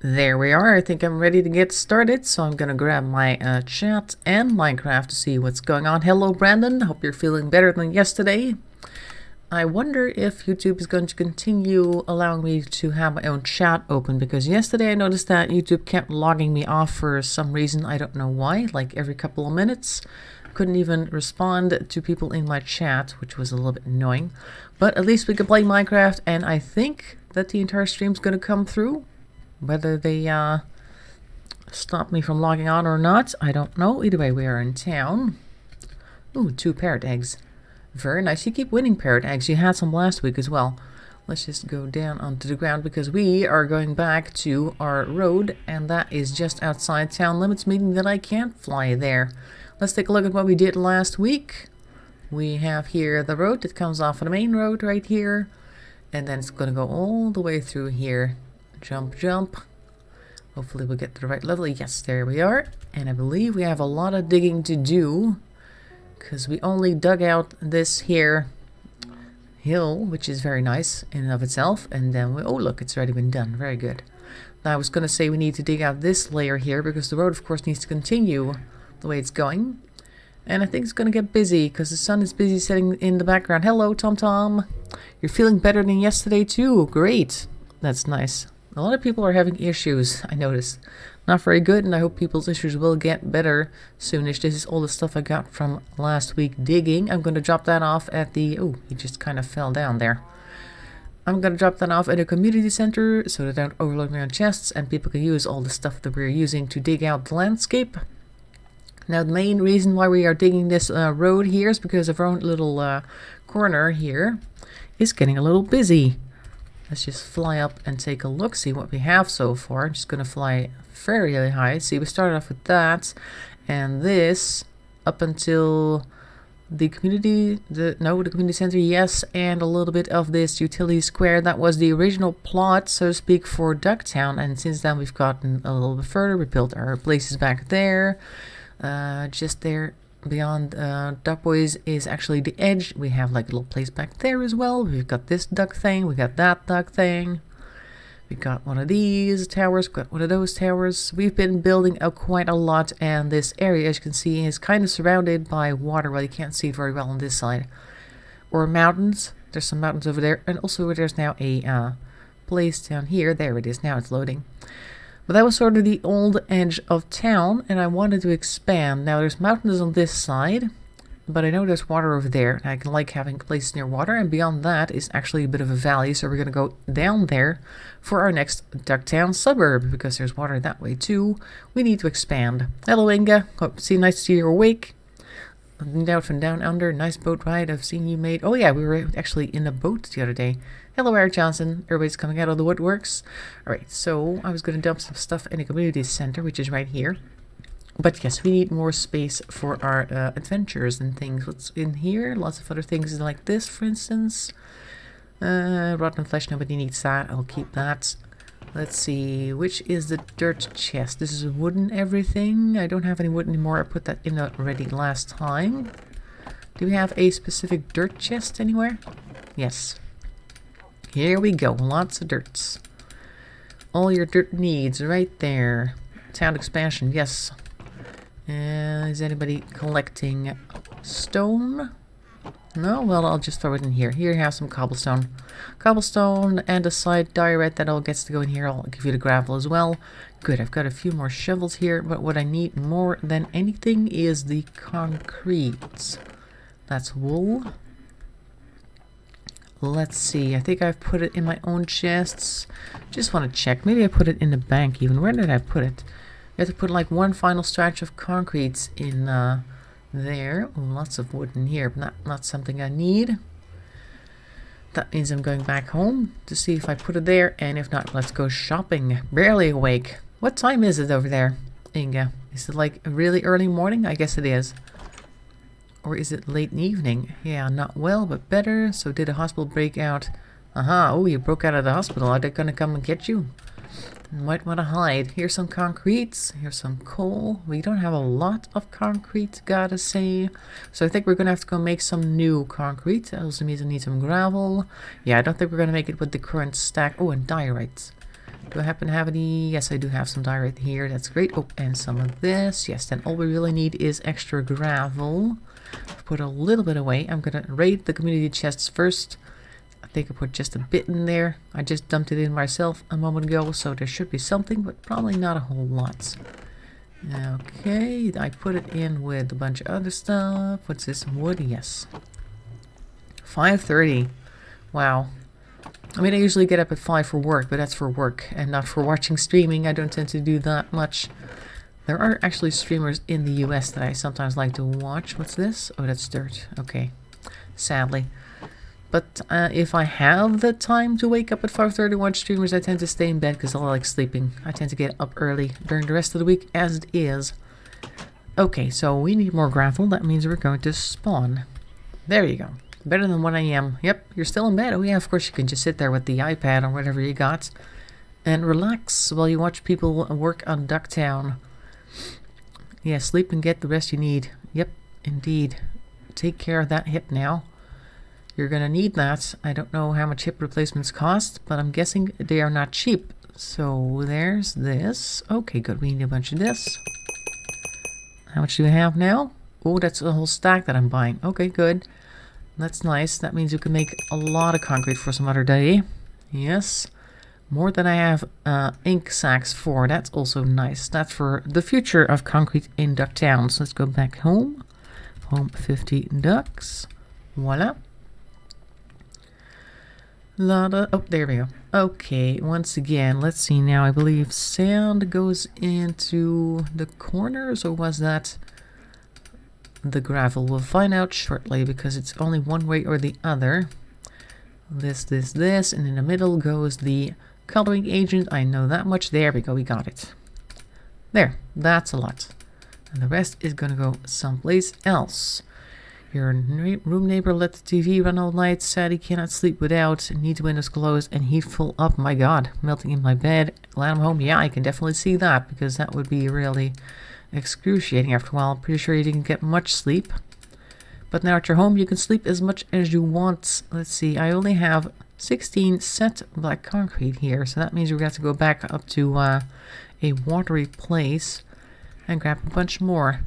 There we are. I think I'm ready to get started, so I'm gonna grab my chat and Minecraft to see what's going on. Hello Brandon, hope you're feeling better than yesterday. I wonder if YouTube is going to continue allowing me to have my own chat open, because yesterday I noticed that YouTube kept logging me off for some reason. I don't know why, like every couple of minutes. Couldn't even respond to people in my chat, which was a little bit annoying. But at least we can play Minecraft, and I think that the entire stream's gonna come through. Whether they stop me from logging on or not, I don't know. Either way, we are in town. Ooh, 2 parrot eggs. Very nice. You keep winning parrot eggs. You had some last week as well. Let's just go down onto the ground because we are going back to our road, and that is just outside town limits, meaning that I can't fly there. Let's take a look at what we did last week. We have here the road that comes off of the main road right here, and then it's going to go all the way through here. Jump, jump. Hopefully we'll get to the right level. Yes, there we are. And I believe we have a lot of digging to do, because we only dug out this here hill, which is very nice in and of itself. And then we, oh look, it's already been done. Very good. Now I was going to say we need to dig out this layer here, because the road of course needs to continue the way it's going. And I think it's going to get busy, because the sun is busy setting in the background. Hello, Tom Tom. You're feeling better than yesterday too. Great. That's nice. A lot of people are having issues, I noticed. Not very good, and I hope people's issues will get better soonish. This is all the stuff I got from last week digging. I'm going to drop that off at the... Oh, he just kind of fell down there. I'm going to drop that off at a community center so that I don't overload my own chests and people can use all the stuff that we're using to dig out the landscape. Now, the main reason why we are digging this road here is because of our own little corner here is getting a little busy. Let's just fly up and take a look, see what we have so far. I'm just going to fly very high. See, we started off with that, and this up until the community, the community center, yes, and a little bit of this utility square. That was the original plot, so to speak, for Ducktown, and since then we've gotten a little bit further. We built our places back there, just there. Beyond Duck Boys is actually the edge. We have like a little place back there as well. We've got this duck thing. We got that duck thing. We got one of these towers. Got one of those towers. We've been building quite a lot, and this area, as you can see, is kind of surrounded by water. Well, you can't see it very well on this side. Or mountains. There's some mountains over there, and also there's now a place down here. There it is. Now it's loading. But that was sort of the old edge of town, and I wanted to expand. Now there's mountains on this side, but I know there's water over there, and I can like having places near water, and beyond that is actually a bit of a valley, so we're going to go down there for our next Ducktown suburb, because there's water that way too. We need to expand. Hello Inga, nice to see you're awake. Out from down under, nice boat ride. I've seen you made. Oh yeah, we were actually in a boat the other day. Hello Eric Johnson, everybody's coming out of the woodworks. Alright, so I was going to dump some stuff in the community center, which is right here. But yes, we need more space for our adventures and things. What's in here? Lots of other things like this, for instance. Rotten flesh, nobody needs that. I'll keep that. Let's see, which is the dirt chest? This is wooden everything. I don't have any wood anymore. I put that in already last time. Do we have a specific dirt chest anywhere? Yes. Here we go. Lots of dirts. All your dirt needs right there. Town expansion, yes. Is anybody collecting stone? No? Well, I'll just throw it in here. Here you have some cobblestone. Cobblestone and a side diorite that all gets to go in here. I'll give you the gravel as well. Good, I've got a few more shovels here, but what I need more than anything is the concrete. That's wool. Let's see, I think I've put it in my own chests. Just want to check. Maybe I put it in the bank even. Where did I put it? I have to put like one final stretch of concrete in there. Oh, lots of wood in here, but not something I need. That means I'm going back home to see if I put it there, and if not, let's go shopping. Barely awake. What time is it over there, Inga? Is it like a really early morning? I guess it is. Or is it late in the evening? Yeah, not well, but better. So did a hospital break out? Aha, oh, you broke out of the hospital. Are they gonna come and get you? Might want to hide. Here's some concrete. Here's some coal. We don't have a lot of concrete, gotta say. So I think we're gonna have to go make some new concrete. That also means I need some gravel. Yeah, I don't think we're gonna make it with the current stack. Oh, and diorites. Do I happen to have any? Yes, I do have some dye right here. That's great. Oh, and some of this. Yes, then all we really need is extra gravel. Put a little bit away. I'm going to raid the community chests first. I think I put just a bit in there. I just dumped it in myself a moment ago, so there should be something, but probably not a whole lot. Okay, I put it in with a bunch of other stuff. What's this? Wood? Yes. 5:30. Wow. I mean, I usually get up at 5 for work, but that's for work and not for watching streaming. I don't tend to do that much. There are actually streamers in the US that I sometimes like to watch. What's this? Oh, that's dirt. Okay. Sadly. But if I have the time to wake up at 5:30 to watch streamers, I tend to stay in bed because I like sleeping. I tend to get up early during the rest of the week as it is. Okay, so we need more gravel. That means we're going to spawn. There you go. Better than 1 AM. Yep, you're still in bed. Oh yeah, of course you can just sit there with the iPad or whatever you got and relax while you watch people work on Ducktown. Yeah, sleep and get the rest you need. Yep, indeed. Take care of that hip now. You're gonna need that. I don't know how much hip replacements cost, but I'm guessing they are not cheap. So there's this. Okay, good. We need a bunch of this. How much do we have now? Oh, that's a whole stack that I'm buying. Okay, good. That's nice. That means you can make a lot of concrete for some other day. Yes. More than I have ink sacks for. That's also nice. That's for the future of concrete in Ducktown. So let's go back home. Home 50 ducks. Voila. Oh, there we go. Okay, once again, let's see now. I believe sand goes into the corners, or was that the gravel? We'll find out shortly because it's only one way or the other. This, and in the middle goes the coloring agent. I know that much. There we go, we got it. There, that's a lot. And the rest is gonna go someplace else. Your room neighbor let the TV run all night, said he cannot sleep without, needs windows closed and heat full up. My god, melting in my bed. Glad I'm home. Yeah, I can definitely see that, because that would be really excruciating after a while. I'm pretty sure you didn't get much sleep. But now at your home, you can sleep as much as you want. Let's see, I only have 16 set black concrete here, so that means we're going to have to go back up to a watery place and grab a bunch more.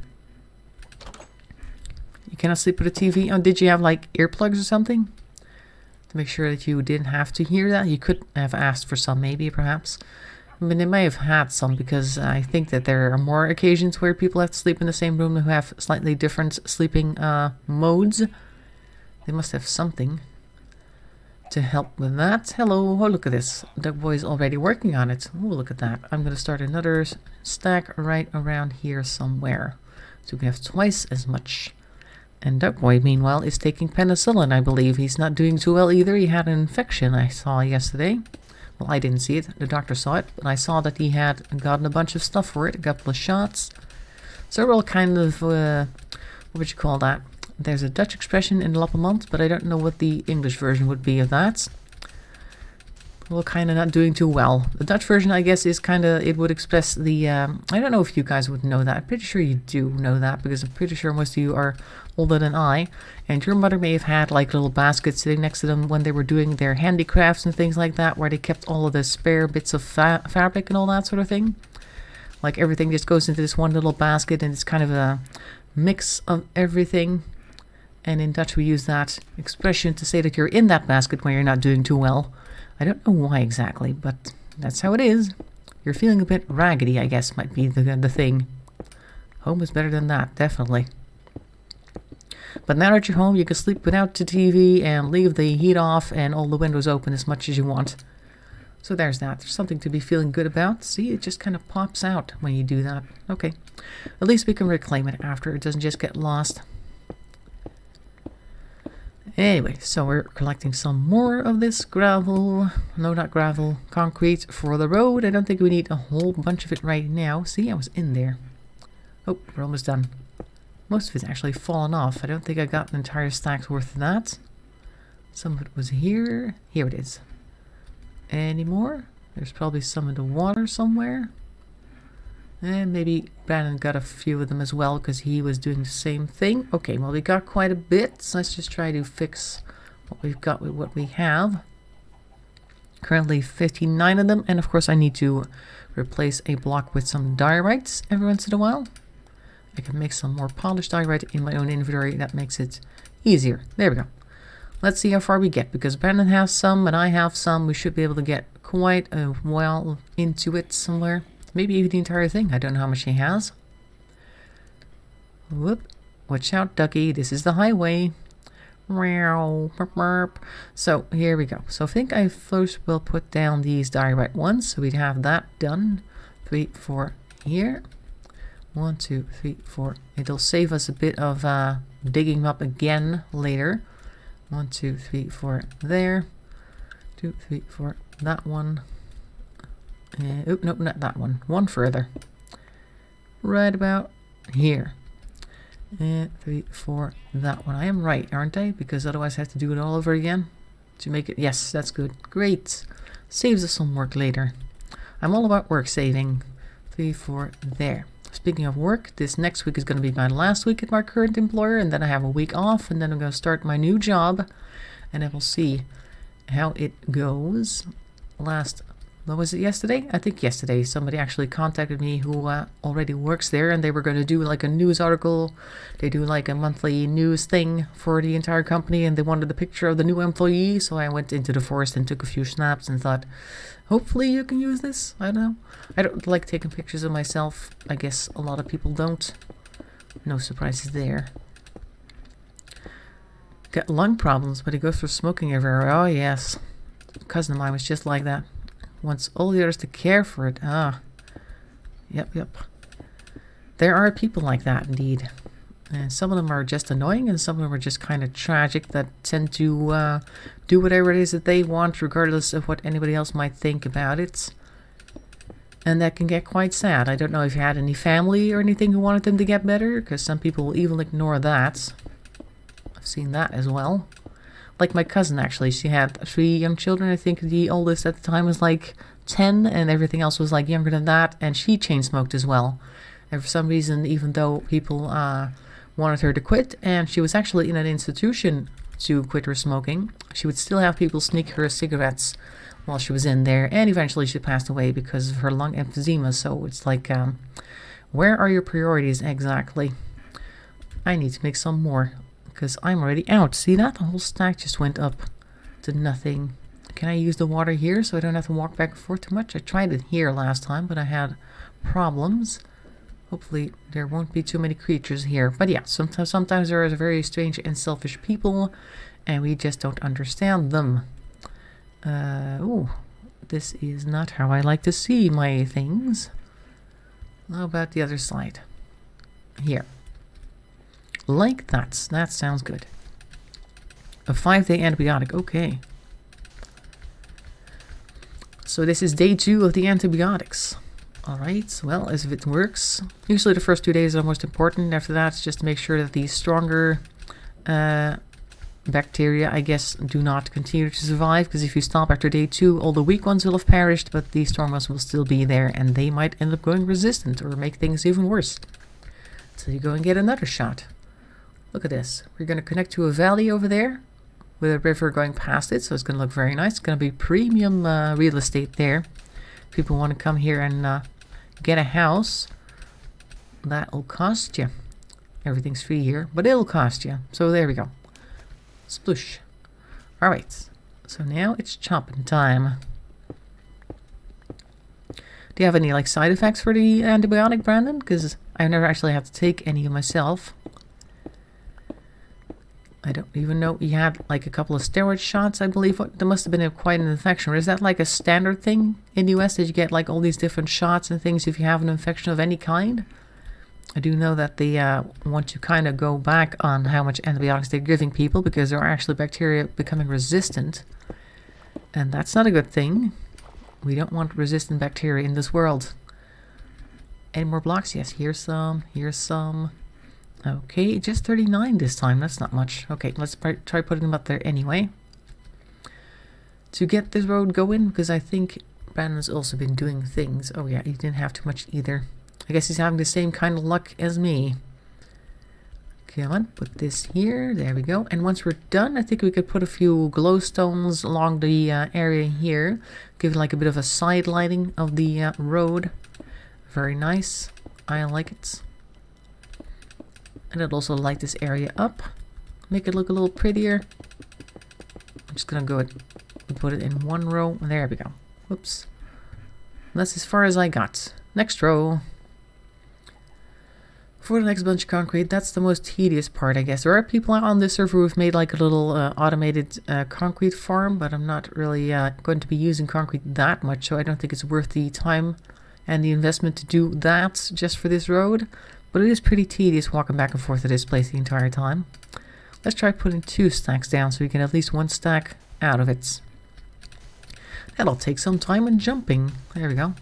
You cannot sleep with a TV. Oh, did you have like earplugs or something? To make sure that you didn't have to hear that. You could have asked for some, maybe, perhaps. I mean, they may have had some, because I think that there are more occasions where people have to sleep in the same room who have slightly different sleeping modes. They must have something to help with that. Hello, oh, look at this. Duck Boy's already working on it. Oh, look at that. I'm going to start another stack right around here somewhere. So we can have twice as much. And Duck Boy, meanwhile, is taking penicillin, I believe. He's not doing too well either. He had an infection, I saw yesterday. Well, I didn't see it. The doctor saw it. But I saw that he had gotten a bunch of stuff for it. A couple of shots. So we're all kind of, what would you call that? There's a Dutch expression in Lappermond, but I don't know what the English version would be of that. Well, kind of not doing too well. The Dutch version, I guess, is kind of, it would express the, I don't know if you guys would know that. I'm pretty sure you do know that, because I'm pretty sure most of you are older than I. And your mother may have had like little baskets sitting next to them when they were doing their handicrafts and things like that, where they kept all of the spare bits of fabric and all that sort of thing. Like everything just goes into this one little basket, and it's kind of a mix of everything. And in Dutch we use that expression to say that you're in that basket when you're not doing too well. I don't know why exactly, but that's how it is. You're feeling a bit raggedy, I guess, might be the thing. Home is better than that, definitely. But now that you're home, you can sleep without the TV and leave the heat off and all the windows open as much as you want. So there's that. There's something to be feeling good about. See, it just kind of pops out when you do that. Okay. At least we can reclaim it after. It doesn't just get lost. Anyway, so we're collecting some more of this gravel. No, not gravel. Concrete for the road. I don't think we need a whole bunch of it right now. See, I was in there. Oh, we're almost done. Most of it's actually fallen off. I don't think I got an entire stack's worth of that. Some of it was here. Here it is. Any more? There's probably some in the water somewhere. And maybe Brandon got a few of them as well, because he was doing the same thing. Okay, well, we got quite a bit. So let's just try to fix what we've got with what we have. Currently 59 of them, and of course I need to replace a block with some diorites every once in a while. I can make some more polished diorite in my own inventory. That makes it easier. There we go. Let's see how far we get, because Brandon has some and I have some. We should be able to get quite a while into it somewhere. Maybe even the entire thing. I don't know how much he has. Whoop. Watch out, ducky. This is the highway. So here we go. So I think I first will put down these diorite ones. So we'd have that done. 3, 4 here. 1, 2, 3, 4. It'll save us a bit of digging up again later. 1, 2, 3, 4 there. 2, 3, 4. That one. Oh, no, not that one. One further. Right about here. 3, 4. That one. I am right, aren't I? Because otherwise I have to do it all over again to make it. Yes, that's good. Great. Saves us some work later. I'm all about work saving. 3, 4 there. Speaking of work, this next week is going to be my last week at my current employer, and then I have a week off, and then I'm going to start my new job, and then we'll see how it goes. What was it, yesterday? I think yesterday somebody actually contacted me who already works there, and they were going to do like a news article. They do like a monthly news thing for the entire company, and they wanted a picture of the new employee, so I went into the forest and took a few snaps and thought, hopefully you can use this. I don't know. I don't like taking pictures of myself. I guess a lot of people don't. No surprises there. Got lung problems, but he goes through smoking everywhere. Oh yes. A cousin of mine was just like that. Wants all the others to care for it. Ah. Yep. There are people like that indeed. And some of them are just annoying, and some of them are just kind of tragic, that tend to do whatever it is that they want, regardless of what anybody else might think about it. And that can get quite sad. I don't know if you had any family or anything who wanted them to get better, because some people will even ignore that. I've seen that as well. Like my cousin, actually. She had 3 young children. I think the oldest at the time was like 10, and everything else was like younger than that. And she chain smoked as well. And for some reason, even though people wanted her to quit, and she was actually in an institution to quit her smoking, she would still have people sneak her cigarettes while she was in there. And eventually she passed away because of her lung emphysema. So it's like, where are your priorities exactly? I need to make some more, because I'm already out. See that? The whole stack just went up to nothing. Can I use the water here so I don't have to walk back and forth too much? I tried it here last time, but I had problems. Hopefully there won't be too many creatures here. But yeah, sometimes there are very strange and selfish people, and we just don't understand them. Oh, this is not how I like to see my things. How about the other side? Here. Like that. That sounds good. A 5-day antibiotic. Okay. So this is day 2 of the antibiotics. Alright, well, as if it works. Usually the first 2 days are most important. After that, it's just to make sure that the stronger bacteria, I guess, do not continue to survive. Because if you stop after day 2, all the weak ones will have perished, but the strong ones will still be there, and they might end up going resistant or make things even worse. So you go and get another shot. Look at this. We're going to connect to a valley over there with a river going past it, so it's going to look very nice. It's going to be premium real estate there. People want to come here and get a house. That'll cost you. Everything's free here, but it'll cost you. So there we go. Sploosh. Alright. So now it's chopping time. Do you have any like side effects for the antibiotic, Brandon? Because I've never actually had to take any myself. I don't even know. You had like a couple of steroid shots, I believe. There must have been quite an infection. Or is that like a standard thing in the US that you get like all these different shots and things if you have an infection of any kind? I do know that they want to kind of go back on how much antibiotics they're giving people, because there are actually bacteria becoming resistant. And that's not a good thing. We don't want resistant bacteria in this world. Any more blocks? Yes, here's some. Here's some. Okay, just 39 this time. That's not much. Okay, let's try putting them up there anyway. To get this road going, because I think Brandon's also been doing things. Oh yeah, he didn't have too much either. I guess he's having the same kind of luck as me. Come on, put this here. There we go. And once we're done, I think we could put a few glowstones along the area here. Give it like a bit of a side lighting of the road. Very nice. I like it. And it'll also light this area up. Make it look a little prettier. I'm just gonna go and put it in one row. There we go. Whoops. That's as far as I got. Next row. For the next bunch of concrete, that's the most tedious part, I guess. There are people on this server who've made like a little automated concrete farm, but I'm not really going to be using concrete that much, so I don't think it's worth the time and the investment to do that just for this road. But it is pretty tedious walking back and forth to this place the entire time. Let's try putting 2 stacks down so we get at least 1 stack out of it. That'll take some time and jumping. There we go.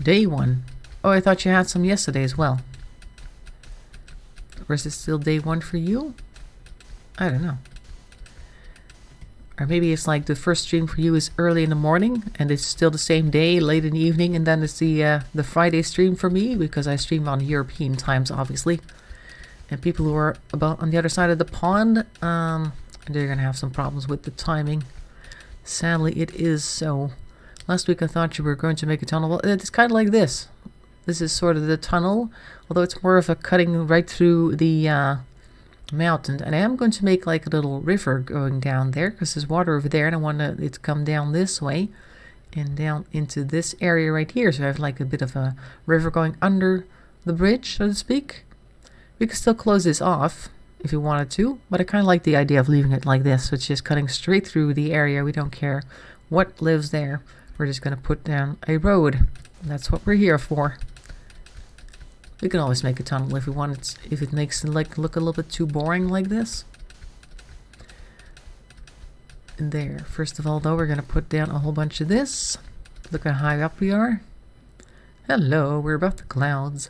Day 1. Oh, I thought you had some yesterday as well. Or is it still day 1 for you? I don't know. Or maybe it's like the first stream for you is early in the morning and it's still the same day, late in the evening, and then it's the Friday stream for me, because I stream on European times, obviously. And people who are about on the other side of the pond, they're gonna have some problems with the timing. Sadly, it is so. Last week I thought you were going to make a tunnel. Well, it's kind of like this. This is sort of the tunnel, although it's more of a cutting right through the mountain. And I am going to make like a little river going down there, because there's water over there, and I want it to come down this way and down into this area right here. So I have like a bit of a river going under the bridge, so to speak. We could still close this off if you wanted to, but I kind of like the idea of leaving it like this. So it's just cutting straight through the area. We don't care what lives there. We're just going to put down a road. That's what we're here for. We can always make a tunnel if we want it, if it makes it like look a little bit too boring like this. And there. First of all, though, we're going to put down a whole bunch of this. Look how high up we are. Hello, we're above the clouds.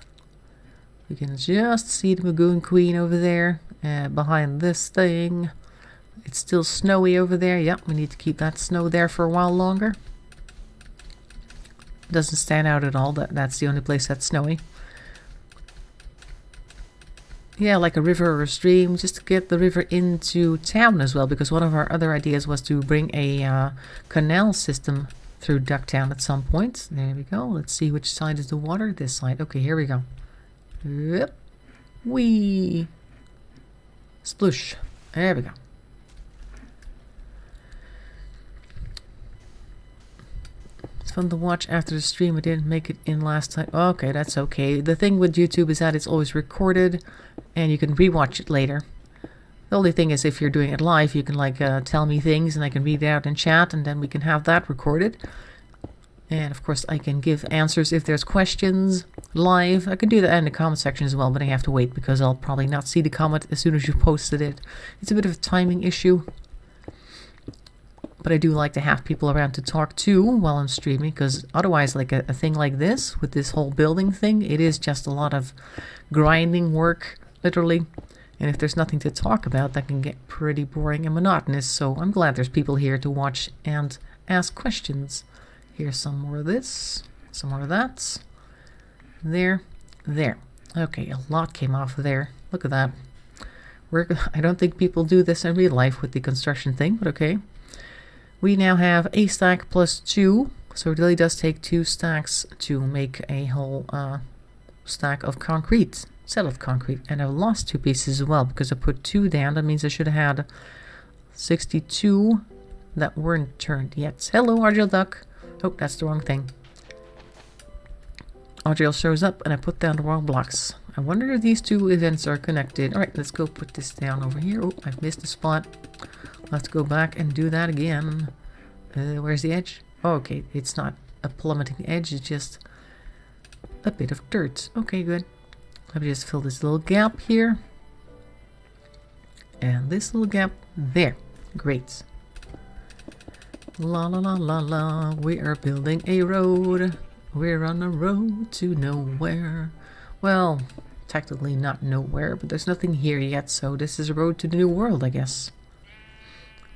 We can just see the Magoon Queen over there, behind this thing. It's still snowy over there. Yep, we need to keep that snow there for a while longer. Doesn't stand out at all. That's the only place that's snowy. Yeah, like a river or a stream, just to get the river into town as well, because one of our other ideas was to bring a canal system through Ducktown at some point. There we go. Let's see which side is the water. This side. Okay, here we go. Yep. Whee! Sploosh. There we go. It's fun to watch after the stream. I didn't make it in last time. Okay, that's okay. The thing with YouTube is that it's always recorded and you can rewatch it later. The only thing is if you're doing it live, you can like tell me things and I can read it out in chat, and then we can have that recorded. And of course I can give answers if there's questions live. I can do that in the comment section as well, but I have to wait because I'll probably not see the comment as soon as you posted it. It's a bit of a timing issue. But I do like to have people around to talk to while I'm streaming, because otherwise, like a thing like this, with this whole building thing, it is just a lot of grinding work, literally. And if there's nothing to talk about, that can get pretty boring and monotonous. So I'm glad there's people here to watch and ask questions. Here's some more of this, some more of that. There, there. Okay, a lot came off of there. Look at that. I don't think people do this in real life with the construction thing, but okay. We now have a stack plus 2, so it really does take 2 stacks to make a whole stack of concrete, set of concrete. And I've lost 2 pieces as well because I put 2 down. That means I should have had 62 that weren't turned yet. Hello, Argyle Duck. Oh, that's the wrong thing. Argyle shows up and I put down the wrong blocks. I wonder if these 2 events are connected. Alright, let's go put this down over here. Oh, I've missed a spot. Let's go back and do that again. Where's the edge? Oh, okay, it's not a plummeting edge, it's just a bit of dirt. Okay, good. Let me just fill this little gap here. And this little gap there. Great. La la la la la, we are building a road. We're on a road to nowhere. Well, technically not nowhere, but there's nothing here yet, so this is a road to the new world, I guess.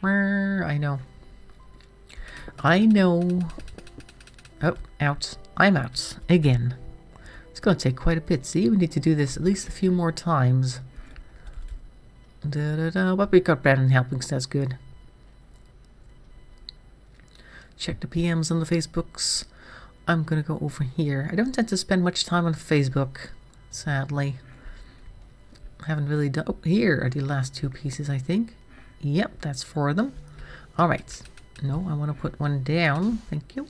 I know. I know. Oh, out. I'm out. Again. It's going to take quite a bit. See, we need to do this at least a few more times. But we got Brandon helping, so that's good. Check the PMs on the Facebooks. I'm going to go over here. I don't tend to spend much time on Facebook, sadly. I haven't really done... Oh, here are the last two pieces, I think. Yep, that's 4 of them. Alright. No, I want to put one down. Thank you.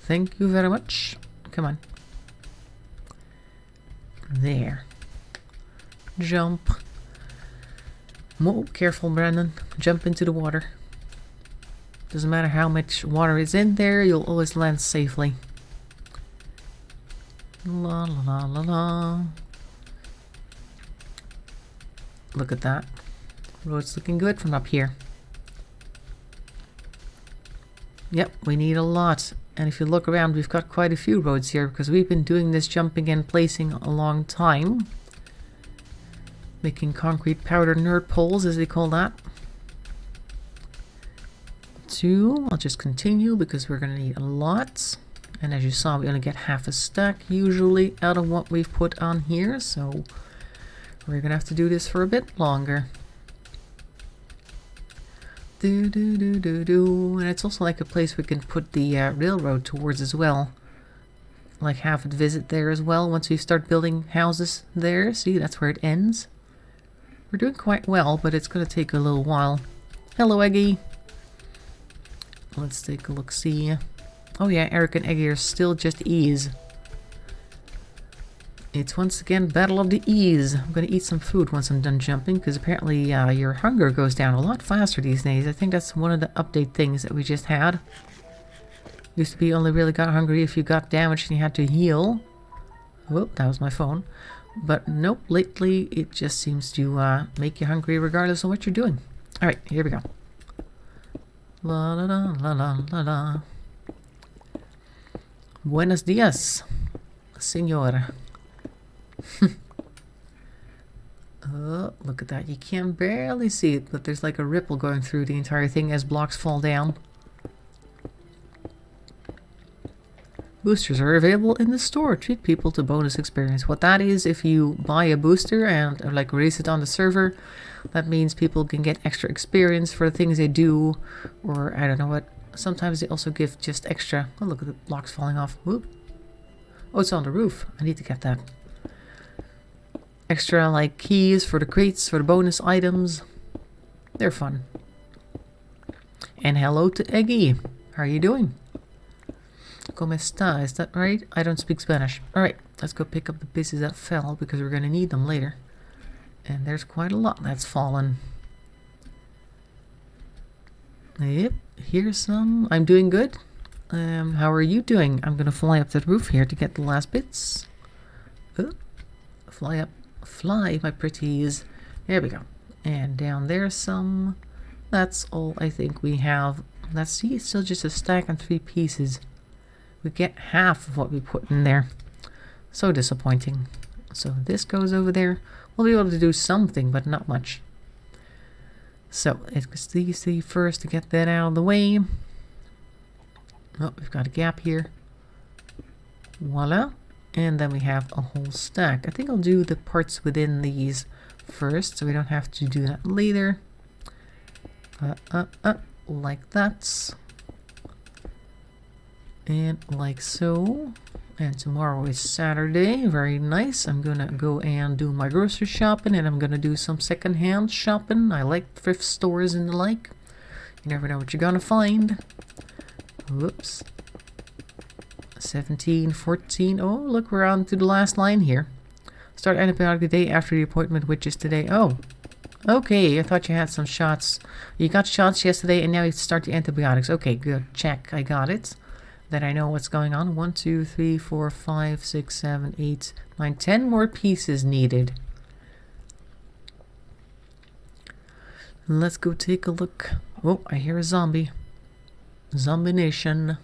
Thank you very much. Come on. There. Jump. Oh, careful, Brandon. Jump into the water. Doesn't matter how much water is in there, you'll always land safely. La la la la la. Look at that. Road's looking good from up here. Yep, we need a lot. And if you look around, we've got quite a few roads here because we've been doing this jumping and placing a long time. Making concrete powder nerd poles, as they call that. 2, I'll just continue because we're going to need a lot. And as you saw, we only get half a stack usually out of what we've put on here. So we're going to have to do this for a bit longer. And it's also like a place we can put the railroad towards as well. Like have it visit there as well once we start building houses there. See, that's where it ends. We're doing quite well, but it's going to take a little while. Hello, Eggy. Let's take a look, see. Oh yeah, Eric and Eggy are still just E's. It's once again Battle of the E's. I'm going to eat some food once I'm done jumping, because apparently your hunger goes down a lot faster these days. I think that's one of the update things that we just had. Used to be only really got hungry if you got damaged and you had to heal. Oh, that was my phone. But nope, lately it just seems to make you hungry regardless of what you're doing. Alright, here we go. La la la la la la la. Buenos dias, senor. Oh, look at that. You can barely see it, but there's like a ripple going through the entire thing as blocks fall down. Boosters are available in the store. Treat people to bonus experience. What that is, if you buy a booster and like release it on the server, that means people can get extra experience for the things they do, or I don't know what. Sometimes they also give just extra. Oh, look at the blocks falling off. Whoop. Oh, it's on the roof. I need to get that. Extra like keys for the crates, for the bonus items. They're fun. And hello to Eggy. How are you doing? ¿Cómo está? Is that right? I don't speak Spanish. Alright, let's go pick up the pieces that fell because we're going to need them later. And there's quite a lot that's fallen. Yep, here's some. I'm doing good. How are you doing? I'm going to fly up that roof here to get the last bits. Fly up. Fly, my pretties. There we go. And down there some. That's all I think we have. Let's see, it's still just a stack on 3 pieces. We get half of what we put in there. So disappointing. So this goes over there. We'll be able to do something, but not much. So it's these 3 first to get that out of the way. Oh, we've got a gap here. Voila. And then we have a whole stack. I think I'll do the parts within these first, so we don't have to do that later. Like that. And like so. And tomorrow is Saturday. Very nice. I'm gonna go and do my grocery shopping, and I'm gonna do some secondhand shopping. I like thrift stores and the like. You never know what you're gonna find. Whoops. 17, 14. Oh, look, we're on to the last line here. Start antibiotic the day after the appointment, which is today. Oh, okay. I thought you had some shots. You got shots yesterday, and now you start the antibiotics. Okay, good. Check. I got it. Then I know what's going on. 1, 2, 3, 4, 5, 6, 7, 8, 9, 10 more pieces needed. Let's go take a look. Oh, I hear a zombie. Zombie Nation.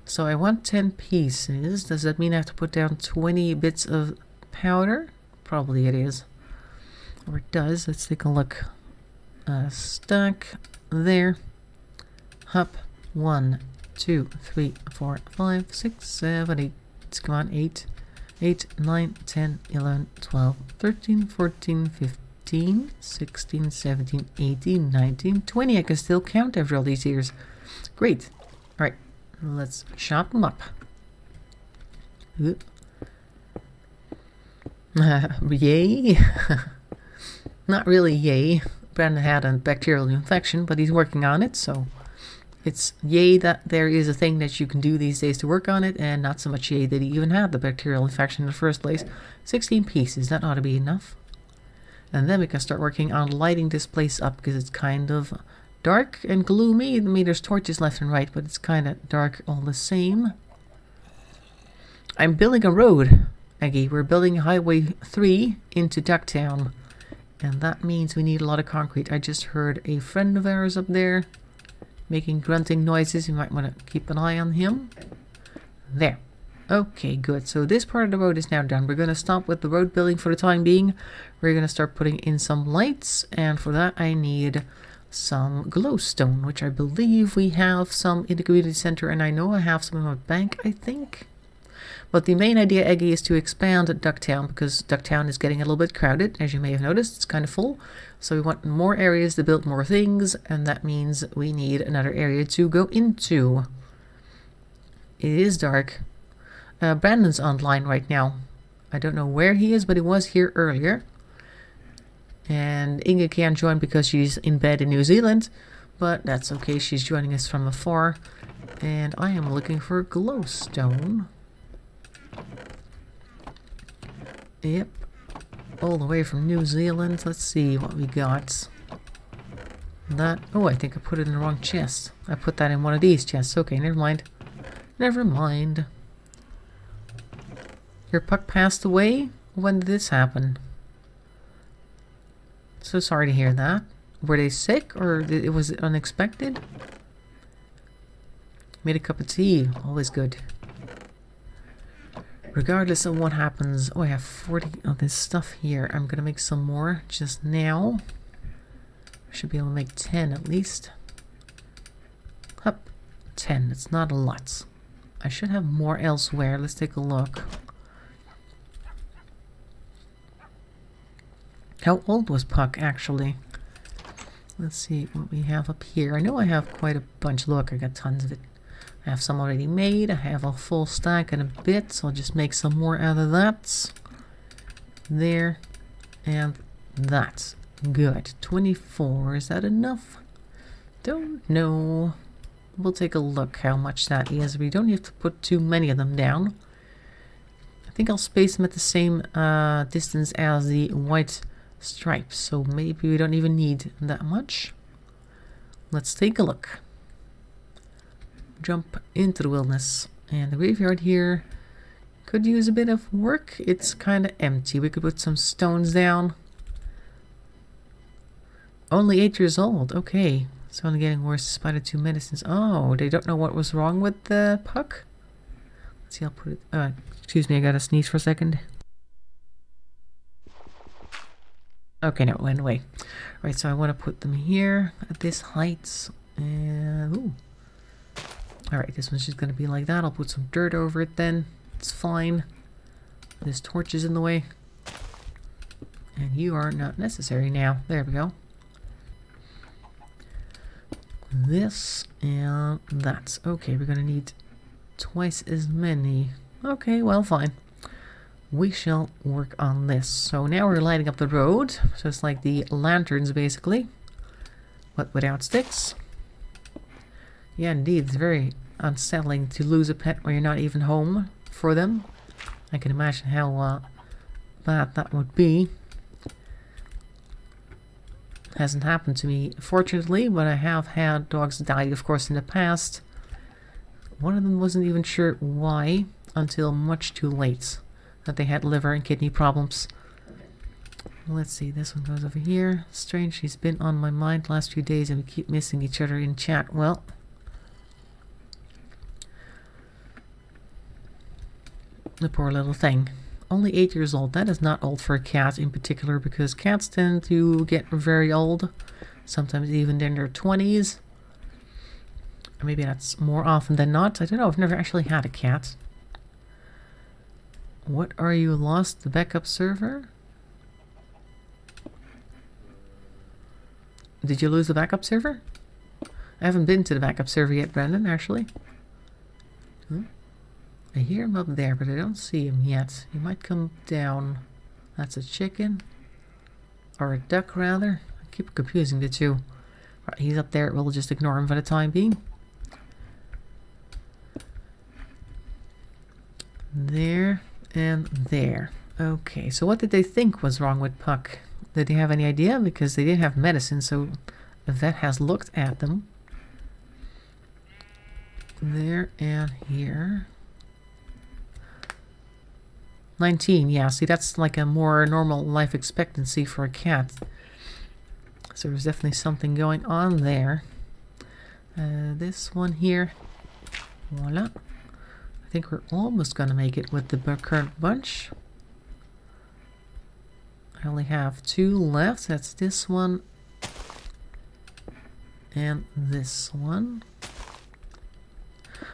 So I want 10 pieces. Does that mean I have to put down 20 bits of powder? Probably it is. Or it does. Let's take a look. Stack there. Hop. 1, 2, 3, 4, 5, 6, 7, 8. Come on, 8. 8, 9, 10, 11, 12, 13, 14, 15, 16, 17, 18, 19, 20. I can still count after all these years. Great. Alright, let's chop them up. Yay. Not really yay. Brandon had a bacterial infection, but he's working on it, so it's yay that there is a thing that you can do these days to work on it, and not so much yay that he even had the bacterial infection in the first place. 16 pieces, that ought to be enough. And then we can start working on lighting this place up, because it's kind of dark and gloomy. I mean, there's torches left and right, but it's kind of dark all the same. I'm building a road, Eggy. We're building Highway 3 into Ducktown. And that means we need a lot of concrete. I just heard a friend of ours up there making grunting noises. You might want to keep an eye on him. There. Okay, good. So this part of the road is now done. We're going to stop with the road building for the time being. We're going to start putting in some lights. And for that I need some glowstone, which I believe we have some in the community center. And I know I have some in my bank, I think. But the main idea, Eggy, is to expand Ducktown, because Ducktown is getting a little bit crowded. As you may have noticed, it's kind of full. So we want more areas to build more things, and that means we need another area to go into. It is dark. Brandon's online right now. I don't know where he is, but he was here earlier. And Inge can't join because she's in bed in New Zealand, but that's okay. She's joining us from afar. And I am looking for glowstone. Yep, all the way from New Zealand. Let's see what we got. That, oh, I think I put it in the wrong chest. I put that in one of these chests. Okay, never mind. Never mind. Your puck passed away? When did this happen? So sorry to hear that. Were they sick, or was it unexpected? Made a cup of tea. Always good. Regardless of what happens, oh, I have 40 of this stuff here. I'm gonna make some more just now. Should be able to make 10 at least. Up, 10. It's not a lot. I should have more elsewhere. Let's take a look. How old was Puck actually? Let's see what we have up here. I know I have quite a bunch. Look, I got tons of it. I have some already made. I have a full stack and a bit, so I'll just make some more out of that. There. And that. Good. 24. Is that enough? Don't know. We'll take a look how much that is. We don't have to put too many of them down. I think I'll space them at the same distance as the white stripes, so maybe we don't even need that much. Let's take a look. Jump into the wilderness, and the graveyard here could use a bit of work. It's kind of empty. We could put some stones down. Only 8 years old. Okay, it's only getting worse despite the 2 medicines. Oh, they don't know what was wrong with the Puck. Let's see, I'll put it, excuse me, I gotta sneeze for a second. Okay, no, it went away. Right, so I want to put them here at this height. And, ooh. Alright, this one's just going to be like that. I'll put some dirt over it then. It's fine. This torch is in the way. And you are not necessary now. There we go. This and that. Okay, we're going to need twice as many. Okay, well, fine. We shall work on this. So now we're lighting up the road. So it's like the lanterns, basically. But without sticks. Yeah, indeed, it's very unsettling to lose a pet when you're not even home for them. I can imagine how bad that would be. Hasn't happened to me, fortunately, but I have had dogs die, of course, in the past. One of them wasn't even sure why until much too late, that they had liver and kidney problems. Let's see, this one goes over here. Strange, she's been on my mind the last few days and we keep missing each other in chat. Well, the poor little thing. Only 8 years old. That is not old for a cat in particular, because cats tend to get very old. Sometimes even in their 20s. Or maybe that's more often than not. I don't know. I've never actually had a cat. What are you lost? The backup server? Did you lose the backup server? I haven't been to the backup server yet, Brandon, actually. I hear him up there, but I don't see him yet. He might come down. That's a chicken. Or a duck, rather. I keep confusing the two. Right, he's up there. We'll just ignore him for the time being. There and there. Okay, so what did they think was wrong with Puck? Did they have any idea? Because they didn't have medicine, so the vet has looked at them. There and here. 19, yeah, see, that's like a more normal life expectancy for a cat. So there's definitely something going on there. This one here. Voila. I think we're almost gonna make it with the current bunch. I only have 2 left. That's this one and this one.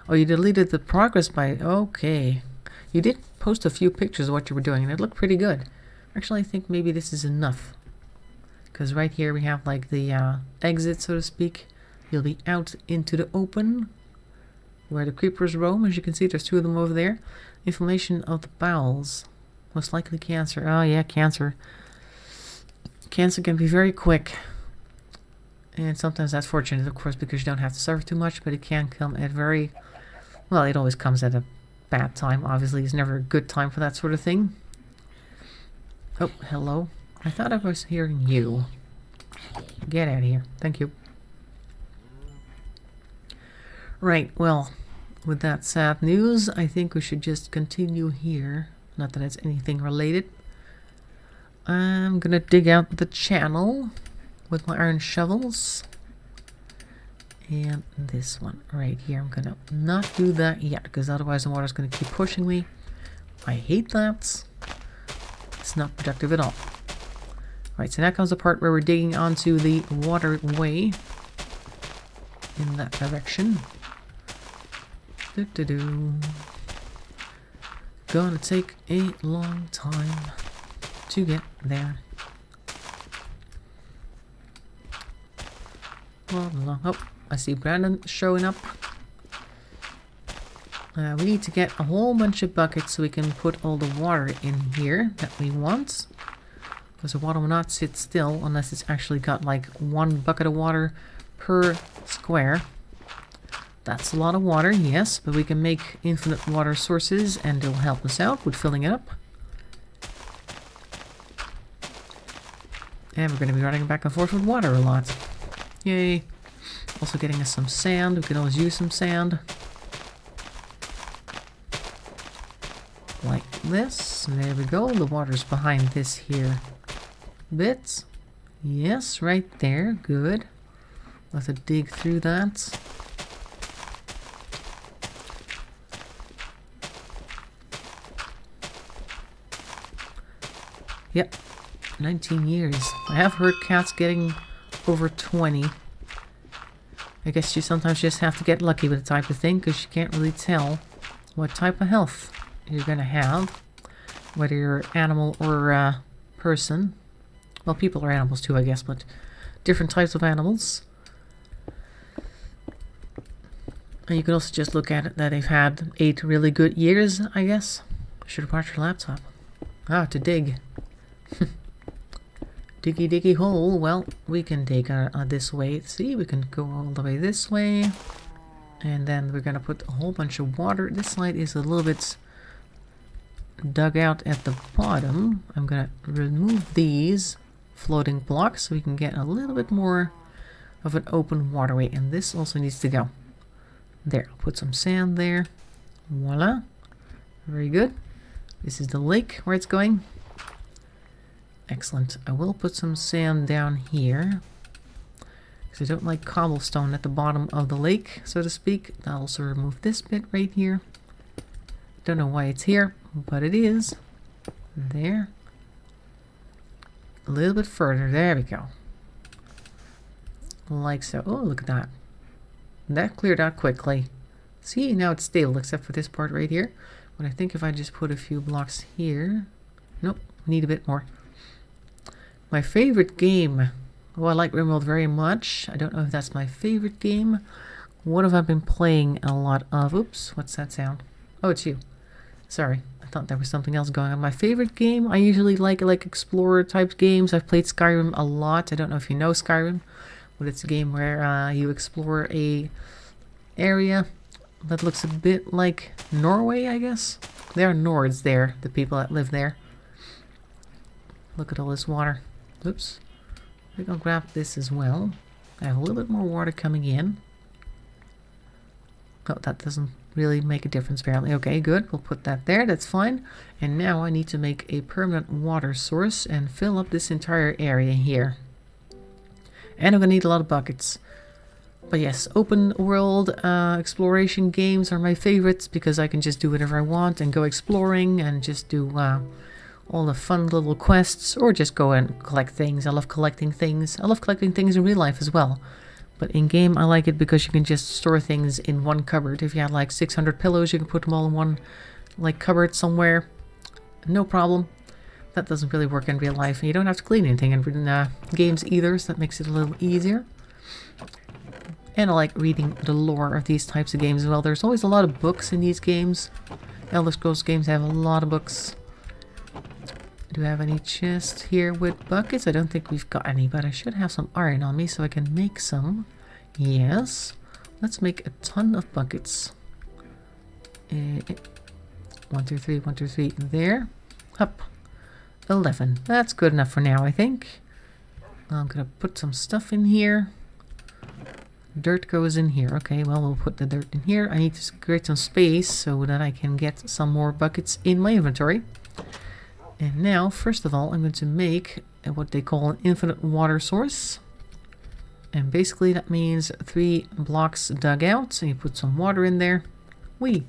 Oh, you deleted the progress by... Okay. You did post a few pictures of what you were doing, and it looked pretty good. Actually, I think maybe this is enough. Because right here we have like the exit, so to speak. You'll be out into the open, where the creepers roam. As you can see, there's 2 of them over there. Inflammation of the bowels. Most likely cancer. Oh yeah, cancer. Cancer can be very quick. And sometimes that's fortunate, of course, because you don't have to suffer too much, but it can come at very... Well, it always comes at a bad time. Obviously, it's never a good time for that sort of thing. Oh, hello. I thought I was hearing you. Get out of here. Thank you. Right, well, with that sad news, I think we should just continue here. Not that it's anything related. I'm gonna dig out the channel with my iron shovels. And this one right here, I'm gonna not do that yet, because otherwise the water's gonna keep pushing me. I hate that. It's not productive at all. Right, so now comes the part where we're digging onto the waterway in that direction. Gonna take a long time to get there. Oh, I see Brandon showing up. We need to get a whole bunch of buckets so we can put all the water in here that we want. Because the water will not sit still unless it's actually got like 1 bucket of water per square. That's a lot of water, yes, but we can make infinite water sources and it'll help us out with filling it up. And we're going to be running back and forth with water a lot. Yay. Also getting us some sand. We can always use some sand. Like this. There we go. The water's behind this here bit. Yes, right there. Good. We'll have to dig through that. Yep. 19 years. I have heard cats getting over 20. I guess you sometimes just have to get lucky with the type of thing, because you can't really tell what type of health you're going to have. Whether you're animal or person. Well, people are animals too, I guess, but different types of animals. And you can also just look at it that they've had 8 really good years, I guess. Should have brought your laptop. Ah, to dig. Diggy diggy hole. Well, we can dig this way. See, we can go all the way this way. And then we're gonna put a whole bunch of water. This side is a little bit dug out at the bottom. I'm gonna remove these floating blocks so we can get a little bit more of an open waterway. And this also needs to go. There, I'll put some sand there. Voila. Very good. This is the lake where it's going. Excellent. I will put some sand down here, because I don't like cobblestone at the bottom of the lake, so to speak. I'll also remove this bit right here. Don't know why it's here, but it is. There. A little bit further. There we go. Like so. Oh, look at that. That cleared out quickly. See, now it's stable, except for this part right here. But I think if I just put a few blocks here... Nope, need a bit more. My favorite game. Oh, I like RimWorld very much. I don't know if that's my favorite game. What have I been playing a lot of? Oops, what's that sound? Oh, it's you. Sorry, I thought there was something else going on. My favorite game, I usually like explorer type games. I've played Skyrim a lot. I don't know if you know Skyrim, but it's a game where you explore a area that looks a bit like Norway, I guess. There are Nords there, the people that live there. Look at all this water. Oops. I think I'll grab this as well. I have a little bit more water coming in. Oh, that doesn't really make a difference apparently. Okay, good. We'll put that there. That's fine. And now I need to make a permanent water source and fill up this entire area here. And I'm going to need a lot of buckets. But yes, open world exploration games are my favorites because I can just do whatever I want and go exploring and just do all the fun little quests or just go and collect things. I love collecting things. I love collecting things in real life as well. But in game I like it because you can just store things in one cupboard. If you had like 600 pillows, you can put them all in one like cupboard somewhere. No problem. That doesn't really work in real life. And you don't have to clean anything in games either, so that makes it a little easier. And I like reading the lore of these types of games as well. There's always a lot of books in these games. Elder Scrolls games have a lot of books. Do I have any chests here with buckets? I don't think we've got any, but I should have some iron on me so I can make some. Yes. Let's make a ton of buckets. 1, 2, 3, 1, 2, 3. There. Up. 11. That's good enough for now, I think. I'm gonna put some stuff in here. Dirt goes in here. Okay, well, we'll put the dirt in here. I need to create some space so that I can get some more buckets in my inventory. And now, first of all, I'm going to make what they call an infinite water source. And basically that means 3 blocks dug out. So you put some water in there. Whee!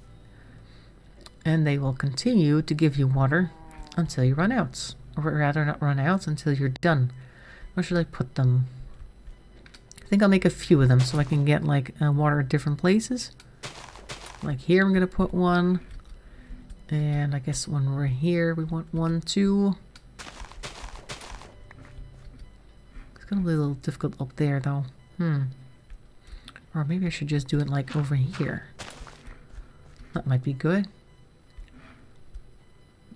And they will continue to give you water until you run out. Or rather, not run out, until you're done. Where should I put them? I think I'll make a few of them so I can get like water at different places. Like here I'm going to put one. And I guess when we're here we want one too. It's going to be a little difficult up there though. Or maybe I should just do it like over here. That might be good.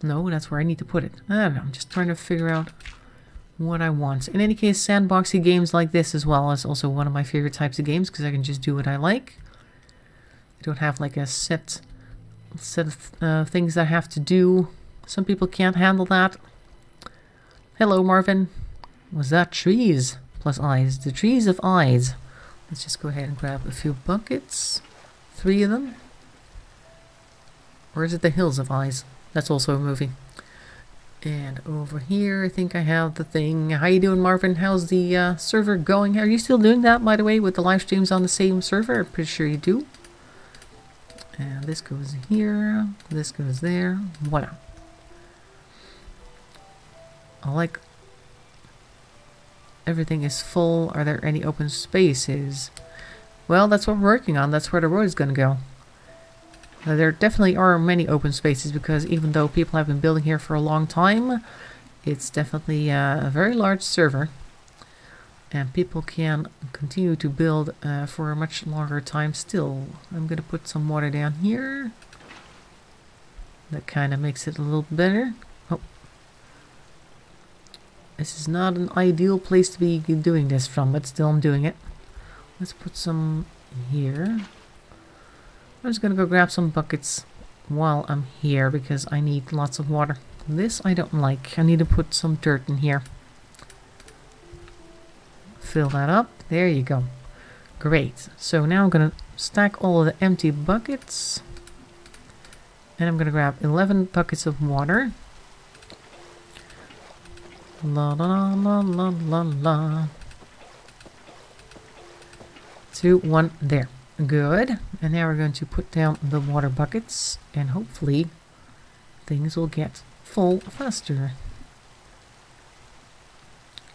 No, that's where I need to put it. I don't know, I'm just trying to figure out what I want. In any case, sandboxy games like this as well is also one of my favorite types of games because I can just do what I like. I don't have like a set of things I have to do. Some people can't handle that. Hello, Marvin. Was that trees plus eyes? The trees of eyes. Let's just go ahead and grab a few buckets. 3 of them. Or is it the Hills of Eyes? That's also a movie. And over here, I think I have the thing. How you doing, Marvin? How's the server going? Are you still doing that, by the way, with the live streams on the same server? I'm pretty sure you do. And this goes here. This goes there. Voila. I like... Everything is full. Are there any open spaces? Well, that's what we're working on. That's where the road is going to go. There definitely are many open spaces because even though people have been building here for a long time, it's definitely a very large server. And people can continue to build for a much longer time still. I'm going to put some water down here. That kind of makes it a little better. Oh. This is not an ideal place to be doing this from, but still I'm doing it. Let's put some here. I'm just gonna go grab some buckets while I'm here because I need lots of water. This I don't like. I need to put some dirt in here. Fill that up. There you go. Great. So now I'm gonna stack all of the empty buckets. And I'm gonna grab 11 buckets of water. La la la la la la. 2, 1, there. Good. And now we're going to put down the water buckets and hopefully things will get full faster.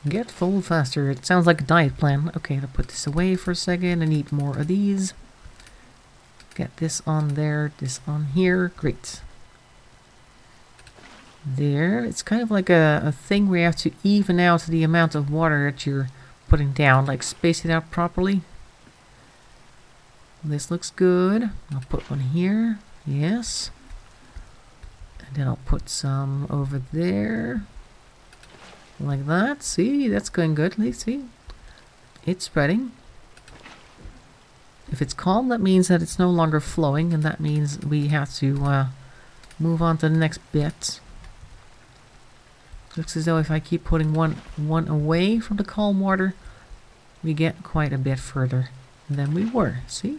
Get full faster. It sounds like a diet plan. Okay, I'll put this away for a second. I need more of these. Get this on there, this on here. Great. There. It's kind of like a thing where you have to even out the amount of water that you're putting down, like space it out properly. This looks good. I'll put one here. Yes. And then I'll put some over there. Like that. See, that's going good. Let's see. It's spreading. If it's calm, that means that it's no longer flowing, and that means we have to move on to the next bit. Looks as though if I keep putting one away from the calm water, we get quite a bit further than we were. See?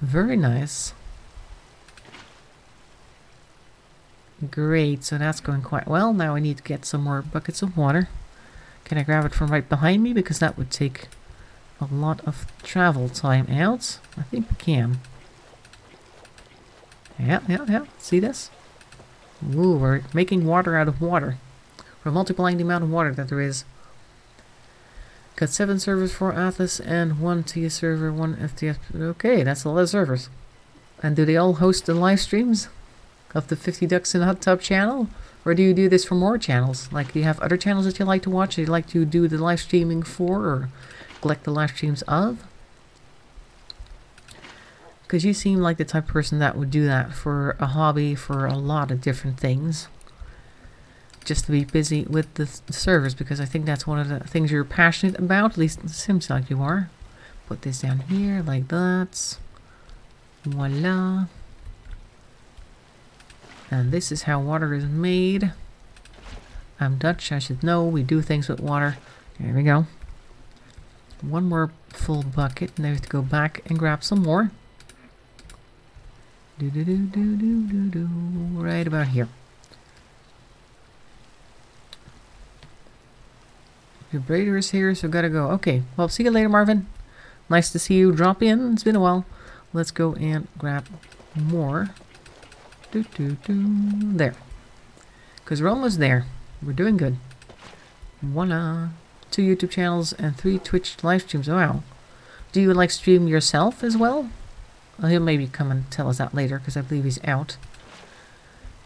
Very nice. Great, so that's going quite well. Now I need to get some more buckets of water. Can I grab it from right behind me? Because that would take a lot of travel time out. I think we can. Yeah. See this? Ooh, we're making water out of water. We're multiplying the amount of water that there is. Got 7 servers for Atlas and 1 TS server, 1 FTF. Okay, that's a lot of servers. And do they all host the live streams of the 50 Ducks in a Hot Tub channel? Or do you do this for more channels? Like, do you have other channels that you like to watch, that you like to do the live streaming for, or collect the live streams of? Because you seem like the type of person that would do that for a hobby, for a lot of different things. Just to be busy with the servers, because I think that's one of the things you're passionate about. At least it seems like you are. Put this down here like that. Voila. And this is how water is made. I'm Dutch, I should know. We do things with water. There we go. One more full bucket, and then we have to go back and grab some more. Right about here. Vibrator is here, so gotta go. Okay, well, see you later, Marvin. Nice to see you drop in. It's been a while. Let's go and grab more. There. Because we're almost there. We're doing good. Voila. 2 YouTube channels and 3 Twitch live streams. Wow. Do you like stream yourself as well? He'll maybe come and tell us that later, because I believe he's out.